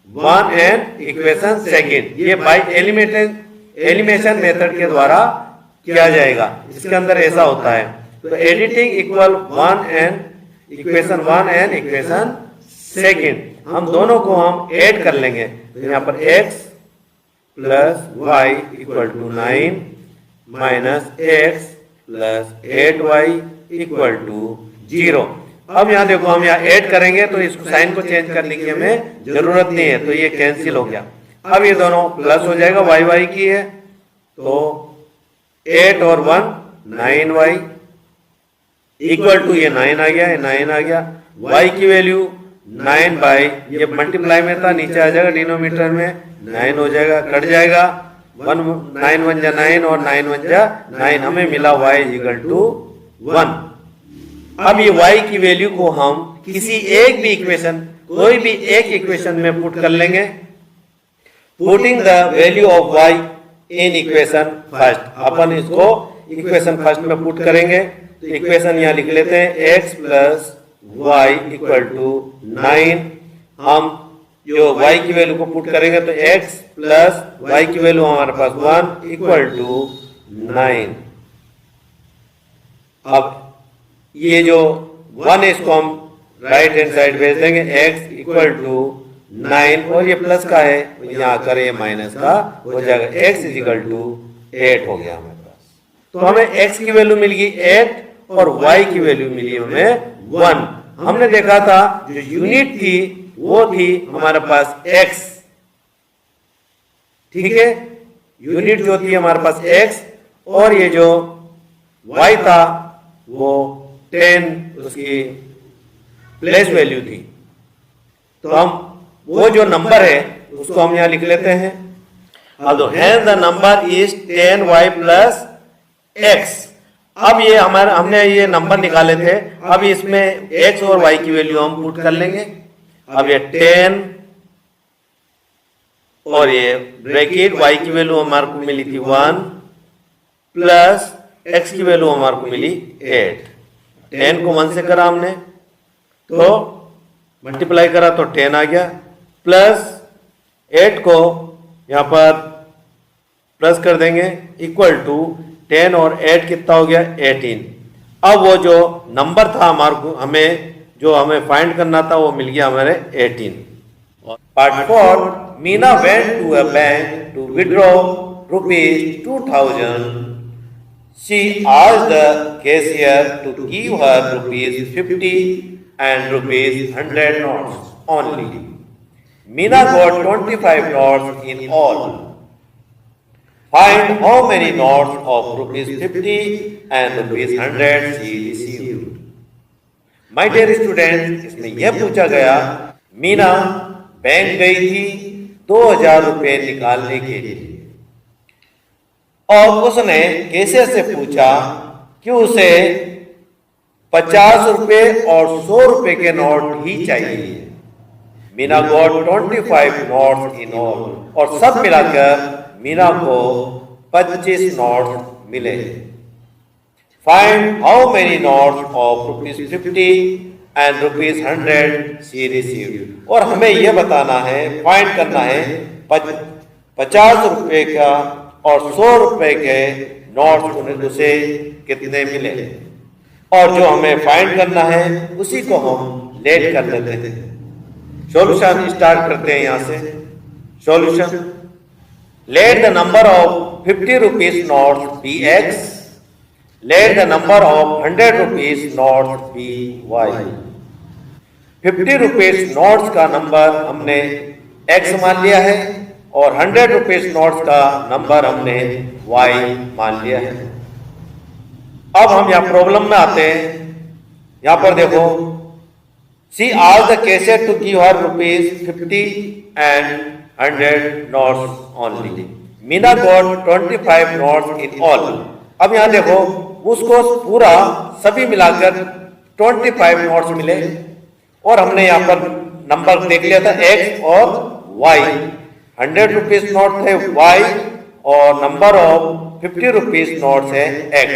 1 and equation second, ये बाय एलिमिनेशन मेथड के द्वारा किया जाएगा। इसके अंदर ऐसा होता है। तो editing equal 1 and equation second, हम दोनों को हम ऐड कर लेंगे। तो यहाँ पर x plus y equal to 9 minus x plus 8y equal to 0। अब यहाँ देखो हम यहाँ ऐड करेंगे तो इस साइन को चेंज करने की हमें जरूरत नहीं है, तो ये कैंसिल हो गया। अब ये दोनों प्लस हो जाएगा, y की है तो 8 और 1 9y इक्वल टू ये 9 आ गया, ये 9 आ गया। y की वैल्यू 9 बाई, ये मल्टीप्लाई में था, नीचे आ जाएगा डिनोमिनेटर में 9 हो जाएगा, कट जाएगा 1 9 1 जा 9 और 9 1 जा 9, हमें मिला y इक्वल टू 1। अब ये y की वैल्यू को हम किसी एक भी इक्वेशन कोई भी एक इक्वेशन में पुट कर लेंगे। Putting the value of y in equation first, अपन इसको इक्वेशन फर्स्ट में पुट करेंगे। तो इक्वेशन यहाँ लिख लेते हैं x plus Y equal to 9। हम जो y की वैल्यू को पुट करेंगे तो x प्लस वाई की वैल्यू हमारे पास 1 इक्वल टू 9। अब ये जो 1 है इसको हम राइट हैंड साइड भेज देंगे, x इक्वल टू 9 और ये प्लस का है यहाँ कर ये माइनस का हो जाएगा, x इक्वल टू 8 हो गया हमारे पास। तो हमें x की वैल्यू मिल गई 8 और y की वैल्यू मिली हमें 1। हमने देखा था जो यूनिट थी वो थी हमारे पास x, ठीक है, यूनिट जो थी हमारे पास x और ये जो y था वो 10 उसकी प्लेस वैल्यू थी। तो हम वो जो नंबर है उसको हम यहां लिख लेते हैं। अब hence the number is 10y plus x। अब ये हमारा हमने ये नंबर निकाले थे, अब इसमें x और y की वैल्यू हम पुट कर लेंगे। अब ये 10 और ये ब्रैकेट y की वैल्यू हमारे को मिली थी 1 प्लस x की वैल्यू हमारे को मिली 8। 10 को 1 से करा हमने तो मल्टीप्लाई करा तो 10 आ गया, प्लस 8 को यहाँ पर प्लस कर देंगे इक्वल टू 10 और 8 कितना हो गया 18। अब वो जो नंबर था हमारे को हमें फाइंड करना था वो मिल गया हमारे 18। Part 4, Meena went to a bank to withdraw ₹2000। She asked the cashier to give her ₹50 and ₹100 notes only. Meena got 25 notes in all. Find how many notes of ₹50 and ₹100 she received. My dear students, इसमें यह पूछा गया, Meena bank गई थी 2000 रुपए निकालने के लिए और उसने कैशियर से पूछा कि उसे 50 रुपए और 100 रुपए के नोट ही चाहिए। Meena got 25 notes in all और सब मिलाकर मीना को 25 नोट्स मिले। Find how many notes of ₹50 and ₹100 she received. और हमें यह बताना है, फाइंड करना है 50 रुपए का और 100 रुपए के नोट्स उसे कितने मिले, और जो हमें फाइंड करना है उसी को हम लेट कर लेते हैं। सॉल्यूशन स्टार्ट करते हैं यहां से। Solution, let the number of 50 rupees notes be x, let the number of 100 rupees notes be y। 50 rupees notes का नंबर हमने x मान लिया है और 100 रुपीज नोट्स का नंबर हमने y मान लिया है। अब हम यहाँ प्रॉब्लम में आते हैं। यहाँ पर देखो, सी asked the cashier to give her ₹50 and 100 notes only. Meena got 25 notes in all. अब यहाँ देखो, उसको पूरा सभी मिलाकर 25 नोट्स मिले और हमने यहाँ पर नंबर देख लिया था x और y। 100 रुपीज नोट है y और नंबर ऑफ 50 रुपीज नोट है x।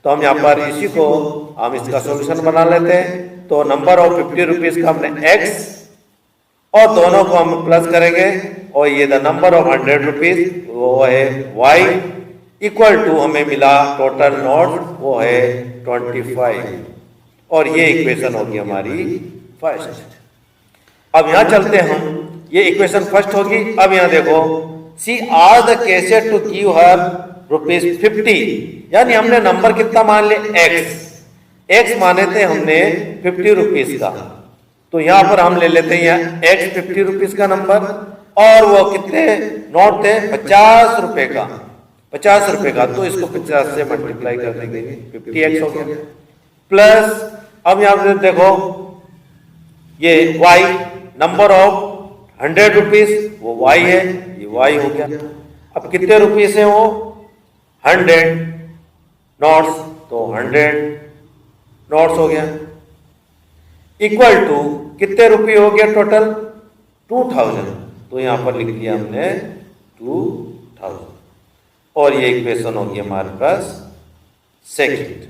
तो हम यहाँ पर इसी को हम इसका सॉल्यूशन बना लेते हैं। तो नंबर ऑफ 50 रुपीज का हमने x और दोनों को हम प्लस करेंगे और ये द नंबर ऑफ 100 रुपीज वो है y इक्वल टू हमें मिला टोटल नोट वो है 25 और ये इक्वेशन होगी हमारी फर्स्ट। अब यहाँ चलते हैं हम, ये इक्वेशन फर्स्ट होगी। अब यहाँ देखो, सी asked the cashier to give her ₹50, यानी हमने नंबर कितना मान लिया x माने थे हमने 50 रुपीज का। तो यहाँ पर हम ले लेते हैं यहाँ x 50 रुपीज का नंबर और वो कितने नोट थे 50 रुपए का, 50 रुपए का। तो इसको 50 से मल्टीप्लाई कर देंगे 50x हो गया, प्लस अब यहाँ पर देखो ये y नंबर ऑफ 100 रुपीज वो y है, ये y हो गया। अब कितने रुपीज है वो 100 नोट्स, तो 100 नोट्स हो गया। इक्वल टू कितने रुपये हो गया टोटल 2000, तो यहां पर लिख लिया हमने 2000 और ये इक्वेशन होगी हमारे पास सेकंड,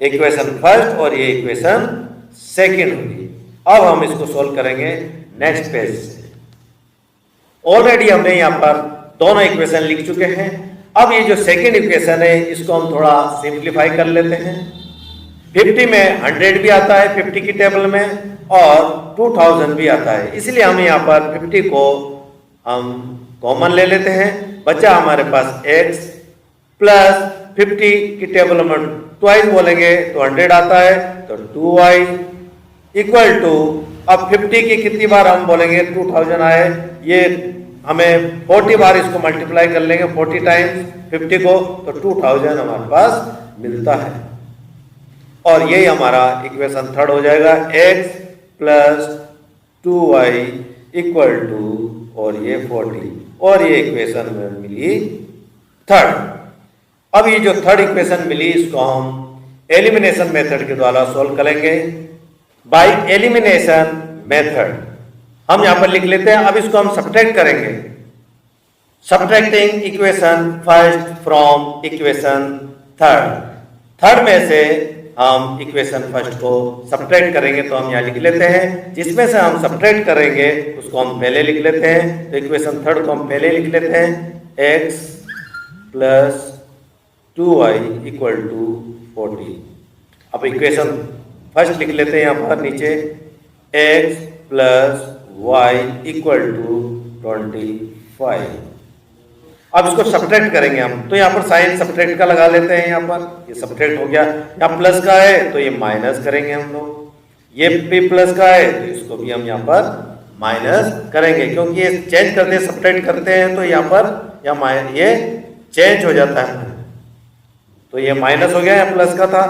इक्वेशन फर्स्ट और ये इक्वेशन सेकंड होगी। अब हम इसको सोल्व करेंगे नेक्स्ट पेज से। ऑलरेडी हमने यहां पर दोनों इक्वेशन लिख चुके हैं। अब ये जो सेकंड इक्वेशन है इसको हम थोड़ा सिंप्लीफाई कर लेते हैं। 50 में 100 भी आता है 50 की टेबल में और 2000 भी आता है, इसलिए हम यहाँ पर 50 को हम कॉमन ले लेते हैं। बचा हमारे पास x प्लस 50 की टेबल में ट्वाइस बोलेंगे तो 100 आता है, तो 2y इक्वल टू, अब 50 की कितनी बार हम बोलेंगे 2000 आए, ये हमें 40 बार इसको मल्टीप्लाई कर लेंगे 40 टाइम्स 50 को, तो 2000 हमारे पास मिलता है। और यही हमारा इक्वेशन थर्ड हो जाएगा, x plus 2y equal to और ये 40, और ये इक्वेशन में मिली थर्ड। अब ये जो थर्ड इक्वेशन मिली इसको हम एलिमिनेशन मेथड के द्वारा सॉल्व करेंगे। बाय एलिमिनेशन मेथड हम यहां पर लिख लेते हैं। अब इसको हम सब्ट्रैक्ट करेंगे, subtracting equation first from equation third. Third में से हम इक्वेशन फर्स्ट को सब्ट्रैक्ट करेंगे, तो हम यहाँ लिख लेते हैं, जिसमें से हम सब्ट्रैक्ट करेंगे उसको हम पहले लिख लेते हैं। तो इक्वेशन थर्ड को हम पहले लिख लेते हैं, x plus 2y equal to 40। अब इक्वेशन फर्स्ट लिख लेते हैं यहाँ पर नीचे, x plus y equal to 25। अब इसको सब्ट्रैक्ट करेंगे हम, तो यहाँ पर साइन सब्ट्रैक्ट का लगा लेते हैं। यहाँ पर ये सब्ट्रैक्ट हो गया, यहाँ प्लस का है तो ये माइनस करेंगे हम लोग, ये भी प्लस का है तो इसको भी हम यहाँ पर माइनस करेंगे, क्योंकि ये चेंज करते हैं सब्ट्रैक्ट करते हैं तो यहाँ पर ये चेंज हो जाता है, तो ये माइनस हो गया, यहाँ प्लस का था।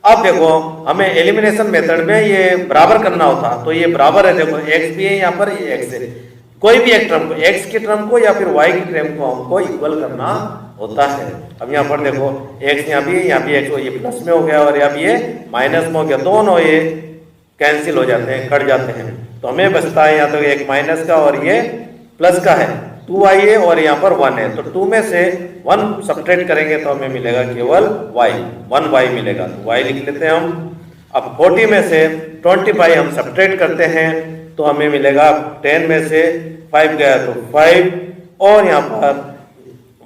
अब देखो हमें एलिमिनेशन मेथड में ये बराबर करना होता, तो ये बराबर है, देखो x भी है यहाँ पर, ये x है, कोई भी एक टर्म को, x की टर्म को या फिर y की टर्म को हमको इक्वल करना होता है। अब यहाँ पर देखो x यहाँ भी x, ये प्लस में हो गया और अब ये माइनस में हो गया, दोनों ये कैंसिल हो जाते हैं, कट जाते हैं, तो हमें बचता है यहाँ तो एक माइनस का और ये प्लस का है, 2y है और यहाँ पर 1 है, तो 2 में से 1 सब्ट्रैक्ट करेंगे तो हमें मिलेगा केवल y, 1y मिलेगा, तो y लिख लेते हैं हम। अब 40 में से 25 हम सब्ट्रैक्ट करते हैं तो हमें मिलेगा 10 में से 5 गया तो 5, और यहाँ पर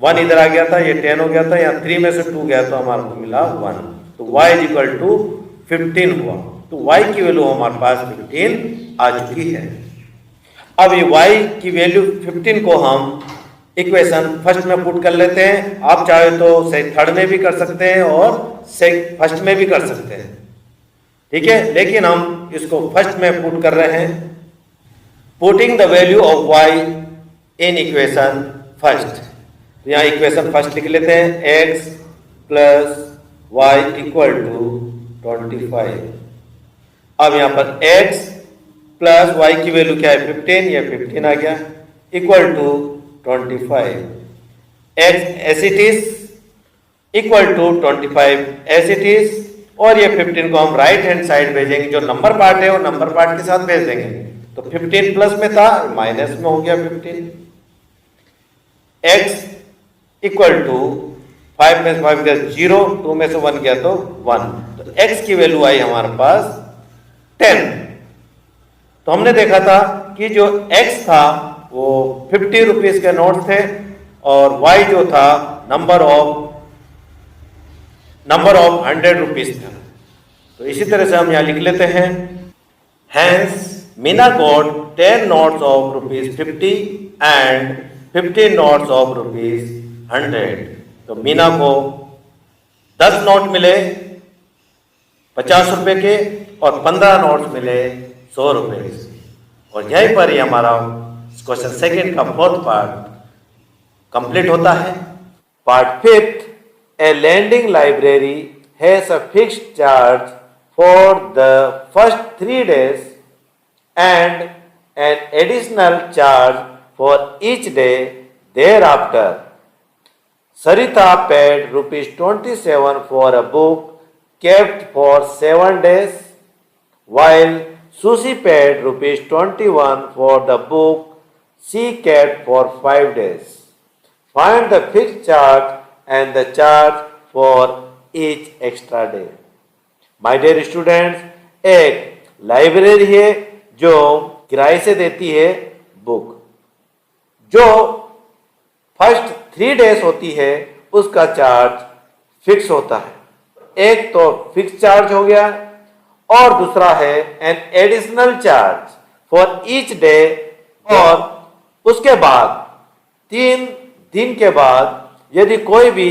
1 इधर आ गया था, ये 10 हो गया था, यहाँ 3 में से 2 गया तो हमारे को मिला 1, तो y इज इक्वल टू 15 हुआ, तो y की वैल्यू हमारे पास 15 आ चुकी है। अब ये y की वैल्यू 15 को हम इक्वेशन फर्स्ट में पुट कर लेते हैं। आप चाहे तो थर्ड में भी कर सकते हैं और फर्स्ट में भी कर सकते हैं, ठीक है, लेकिन हम इसको फर्स्ट में पुट कर रहे हैं। Putting the value of y in equation first, तो यहाँ इक्वेशन फर्स्ट लिख लेते हैं, x plus y equal to 25। अब यहाँ पर x प्लस y की वैल्यू क्या है 15, ये 15 आ गया, equal to 25, x as it is equal to 25 as it is, और ये 15 को हम राइट हैंड साइड भेजेंगे, जो नंबर पार्ट है वो नंबर पार्ट के साथ भेज देंगे, तो 15 प्लस में था माइनस में हो गया 15, x इक्वल टू 5 में से 5 गया 0, 2 में से 1 गया तो 1, तो x की वैल्यू आई हमारे पास 10। तो हमने देखा था कि जो x था वो 50 रुपीज के नोट थे और y जो था नंबर ऑफ 100 रुपीज था, तो इसी तरह से हम यहाँ लिख लेते हैं, hence Meena got 10 notes of rupees 50 and 50 notes of rupees 100। तो मीना को 10 नोट मिले 50 रुपए के और 15 नोट्स मिले 100 रुपए के, और यहीं पर ही हमारा क्वेश्चन सेकंड का फोर्थ पार्ट कंप्लीट होता है। Part fifth, a lending library has a fixed charge for the first 3 days and an additional charge for each day thereafter. Sarita paid rupees 27 for a book kept for 7 days. while Susie paid rupees 21 for the book she kept for 5 days. Find the fixed charge and the charge for each extra day. My dear students, एक library है जो किराए से देती है book, जो first 3 days होती है उसका चार्ज फिक्स होता है। एक तो फिक्स चार्ज हो गया और दूसरा है an additional charge for each day, और उसके बाद 3 दिन के बाद यदि कोई भी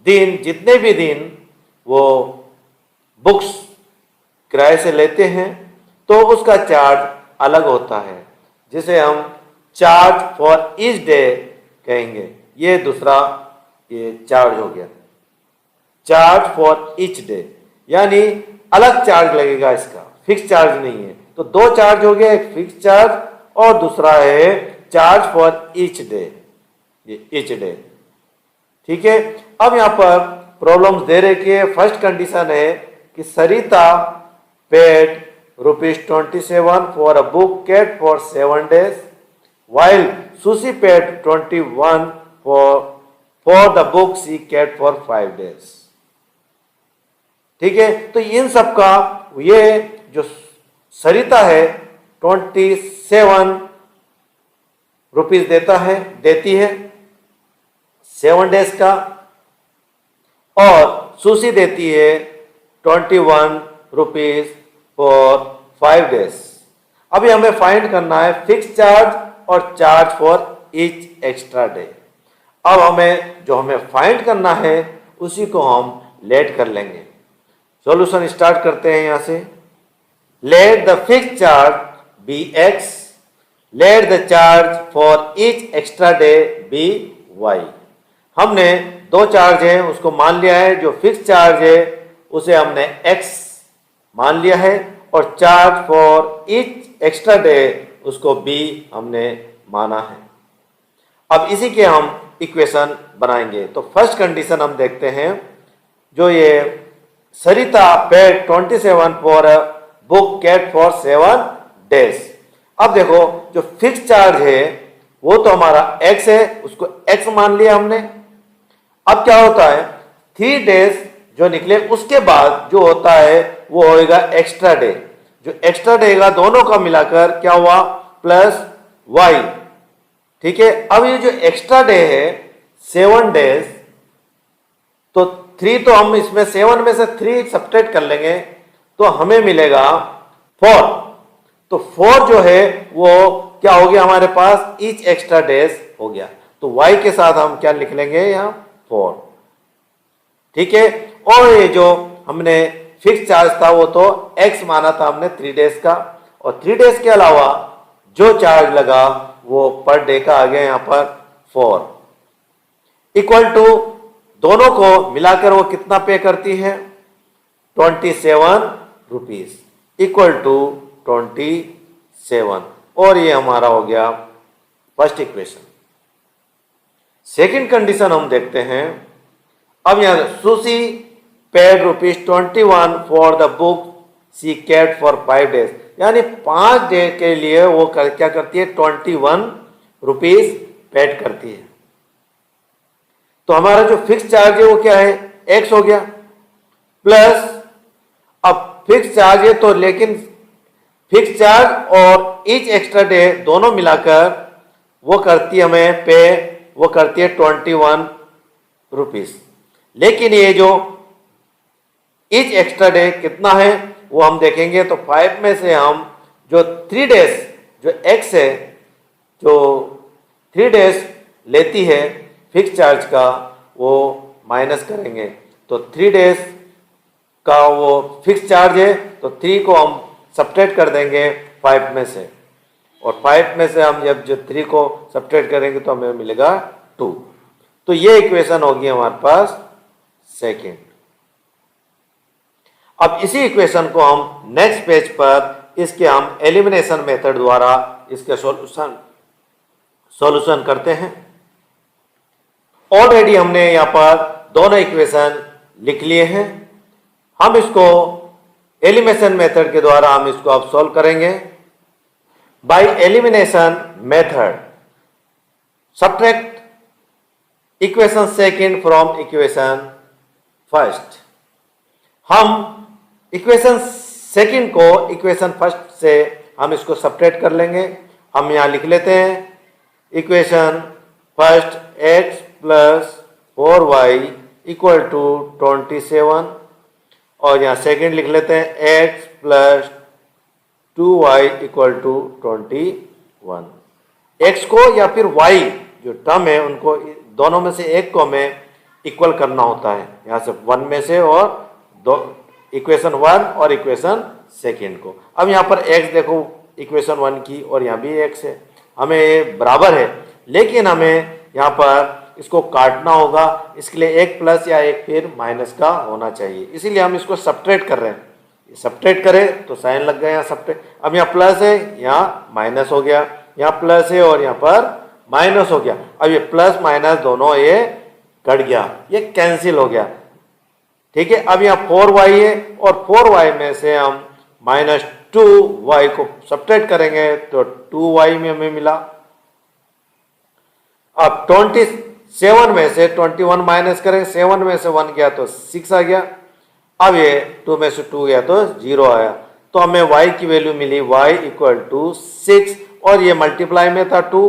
दिन, जितने भी दिन वो बुक्स किराए से लेते हैं तो उसका चार्ज अलग होता है, जिसे हम चार्ज फॉर ईच डे कहेंगे। ये दूसरा ये चार्ज हो गया, चार्ज फॉर ईच डे, यानी अलग चार्ज लगेगा, इसका फिक्स चार्ज नहीं है। तो 2 चार्ज हो गया, एक फिक्स चार्ज और दूसरा है चार्ज फॉर ईच डे, ये ईच डे। ठीक है, अब यहां पर प्रॉब्लम्स दे रखे हैं। फर्स्ट कंडीशन है कि Sarita paid ₹27 for a book kept for 7 days, while Susie paid 21 for the book she kept for 5 days. ठीक है, तो इन सब का ये जो सरिता है 27 रुपीज देती है 7 डेज का, और सूसी देती है 21 रुपीज फॉर 5 डेज। अभी हमें फाइंड करना है फिक्स चार्ज और charge for each extra day. अब हमें फाइंड करना है उसी को हम लेट कर लेंगे। सॉल्यूशन स्टार्ट करते हैं यहां से। Let the fix charge be x, let the charge for each extra day be y. हमने 2 चार्ज है उसको मान लिया है, जो फिक्स चार्ज है उसे हमने एक्स मान लिया है, और charge for each extra day उसको बी हमने माना है। अब इसी के हम इक्वेशन बनाएंगे। तो फर्स्ट कंडीशन हम देखते हैं, जो ये Sarita paid 27 for a book kept for 7 days। अब देखो जो फिक्स चार्ज है वो तो हमारा x है, उसको x मान लिया हमने। अब क्या होता है 3 days जो निकले उसके बाद जो होता है वो होएगा एक्स्ट्रा डे। जो एक्स्ट्रा डे का दोनों का मिलाकर क्या हुआ प्लस y। ठीक है, अब ये जो एक्स्ट्रा डे है 7 days, तो 3 तो हम इसमें 7 में से 3 सब्ट्रैक्ट कर लेंगे तो हमें मिलेगा 4। तो 4 जो है वो क्या हो गया हमारे पास ईच एक्स्ट्रा डेज हो गया। तो y के साथ हम क्या लिख लेंगे यहाँ 4। ठीक है, और ये जो हमने फिक्स चार्ज था वो तो x माना था हमने 3 डेज का, और 3 डेज के अलावा जो चार्ज लगा वो पर डे का आ गया यहाँ पर 4 इक्वल टू दोनों को मिलाकर वो कितना पे करती है 27 रुपीज इक्वल टू 27, और ये हमारा हो गया फर्स्ट इक्वेशन। सेकंड कंडीशन हम देखते हैं। अब यहां Susy paid ₹21 for the book she kept for 5 days, यानी 5 डे के लिए वो क्या करती है 21 रुपीज पेड करती है। तो हमारा जो फिक्स चार्ज है वो क्या है x हो गया, प्लस अब फिक्स चार्ज है तो लेकिन फिक्स चार्ज और ईच एक्स्ट्रा डे दोनों मिलाकर वो करती है हमें पे, वो करती है 21 रुपीज। लेकिन ये जो ईच एक्स्ट्रा डे कितना है वो हम देखेंगे। तो 5 में से हम जो 3 डेज जो x है जो 3 डेज लेती है फिक्स चार्ज का वो माइनस करेंगे। तो 3 डेज का वो फिक्स चार्ज है तो 3 को हम सब्ट्रैक्ट कर देंगे 5 में से, और 5 में से हम जब जो 3 को सब्ट्रैक्ट करेंगे तो हमें मिलेगा 2। तो ये इक्वेशन होगी हमारे पास सेकेंड। अब इसी इक्वेशन को हम नेक्स्ट पेज पर इसके हम एलिमिनेशन मेथड द्वारा इसके सॉल्यूशन करते हैं। ऑलरेडी हमने यहाँ पर दोनों इक्वेशन लिख लिए हैं। हम इसको एलिमिनेशन मेथड के द्वारा हम इसको अब सॉल्व करेंगे। By elimination method subtract equation second from equation first. हम इक्वेशन सेकंड को इक्वेशन फर्स्ट से हम इसको सब्ट्रैक्ट कर लेंगे। हम यहां लिख लेते हैं equation first x plus 4y equal to 27 और यहाँ सेकंड लिख लेते हैं x plus 2y equal to 21। x को या फिर y जो टर्म है उनको दोनों में से एक को हमें इक्वल करना होता है, यहाँ से 1 में से और दो इक्वेशन 1 और इक्वेशन सेकंड को। अब यहाँ पर x देखो इक्वेशन 1 की और यहाँ भी x है, हमें ये बराबर है, लेकिन हमें यहाँ पर इसको काटना होगा। इसके लिए एक प्लस या एक फिर माइनस का होना चाहिए, इसीलिए हम इसको सब्ट्रैक्ट कर रहे हैं। सब्ट्रैक्ट करें तो साइन लग गया यहाँ सब्ट्रैक्ट। अब यहाँ प्लस है, यहाँ माइनस हो गया, यहाँ प्लस है और यहाँ पर माइनस हो गया। अब ये प्लस माइनस दोनों ये कट गया, ये कैंसिल हो गया। ठीक है, अब यहाँ 4y है और 4y में से हम माइनस 2y को सब्ट्रैक्ट करेंगे तो 2y में हमें मिला। अब 27 में से 21 माइनस करें, 7 में से 1 गया तो 6 आ गया। अब ये 2 में से 2 गया तो 0 आया, तो हमें y की वैल्यू मिली y इक्वल टू 6 और ये मल्टीप्लाई में था 2,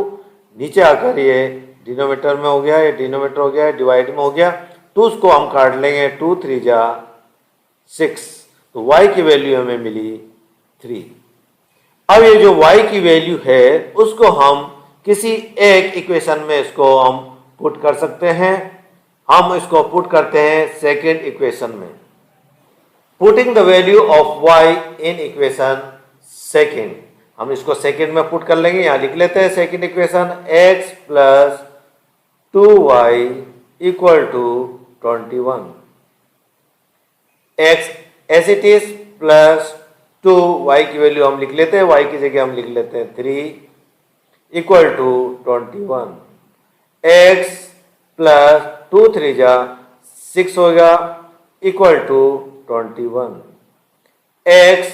नीचे आकर ये डिनोमिनेटर में हो गया, ये डिनोमिनेटर हो गया, डिवाइड में हो गया। 2 को हम काट लेंगे, 2 3 जा 6, तो y की वैल्यू हमें मिली 3। अब ये जो y की वैल्यू है उसको हम किसी एक इक्वेशन में इसको हम पुट कर सकते हैं। हम इसको पुट करते हैं सेकेंड इक्वेशन में। Putting the value of y in equation second, हम इसको सेकेंड में पुट कर लेंगे। यहां लिख लेते हैं second equation x plus 2y equal to 21। x as it is plus 2y की वैल्यू हम लिख लेते हैं, y की जगह हम लिख लेते हैं 3 इक्वल टू 21। x प्लस 2 3 जा 6 होगा इक्वल टू 21। x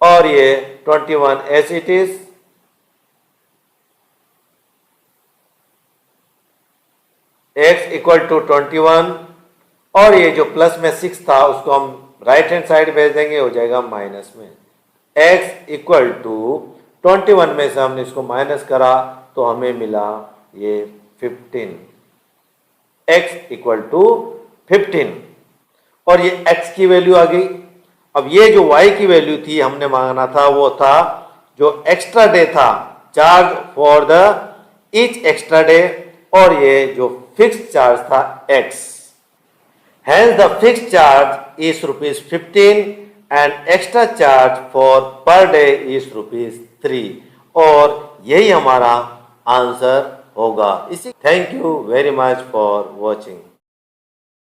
और ये 21 as it is, x equal to 21 और ये जो प्लस में 6 था उसको हम राइट हैंड साइड भेज देंगे, हो जाएगा माइनस में। x इक्वल टू 21 में से हमने इसको माइनस करा तो हमें मिला ये 15, x इक्वल टू 15 और ये x की वैल्यू आ गई। अब ये जो y की वैल्यू थी हमने मांगना था वो था जो एक्स्ट्रा डे था, charge for the each extra day, और ये जो फिक्स्ड चार्ज था x। Hence the fixed charge is ₹15 and extra charge for per day is ₹3 और यही हमारा आंसर होगा। इसी thank you very much for watching.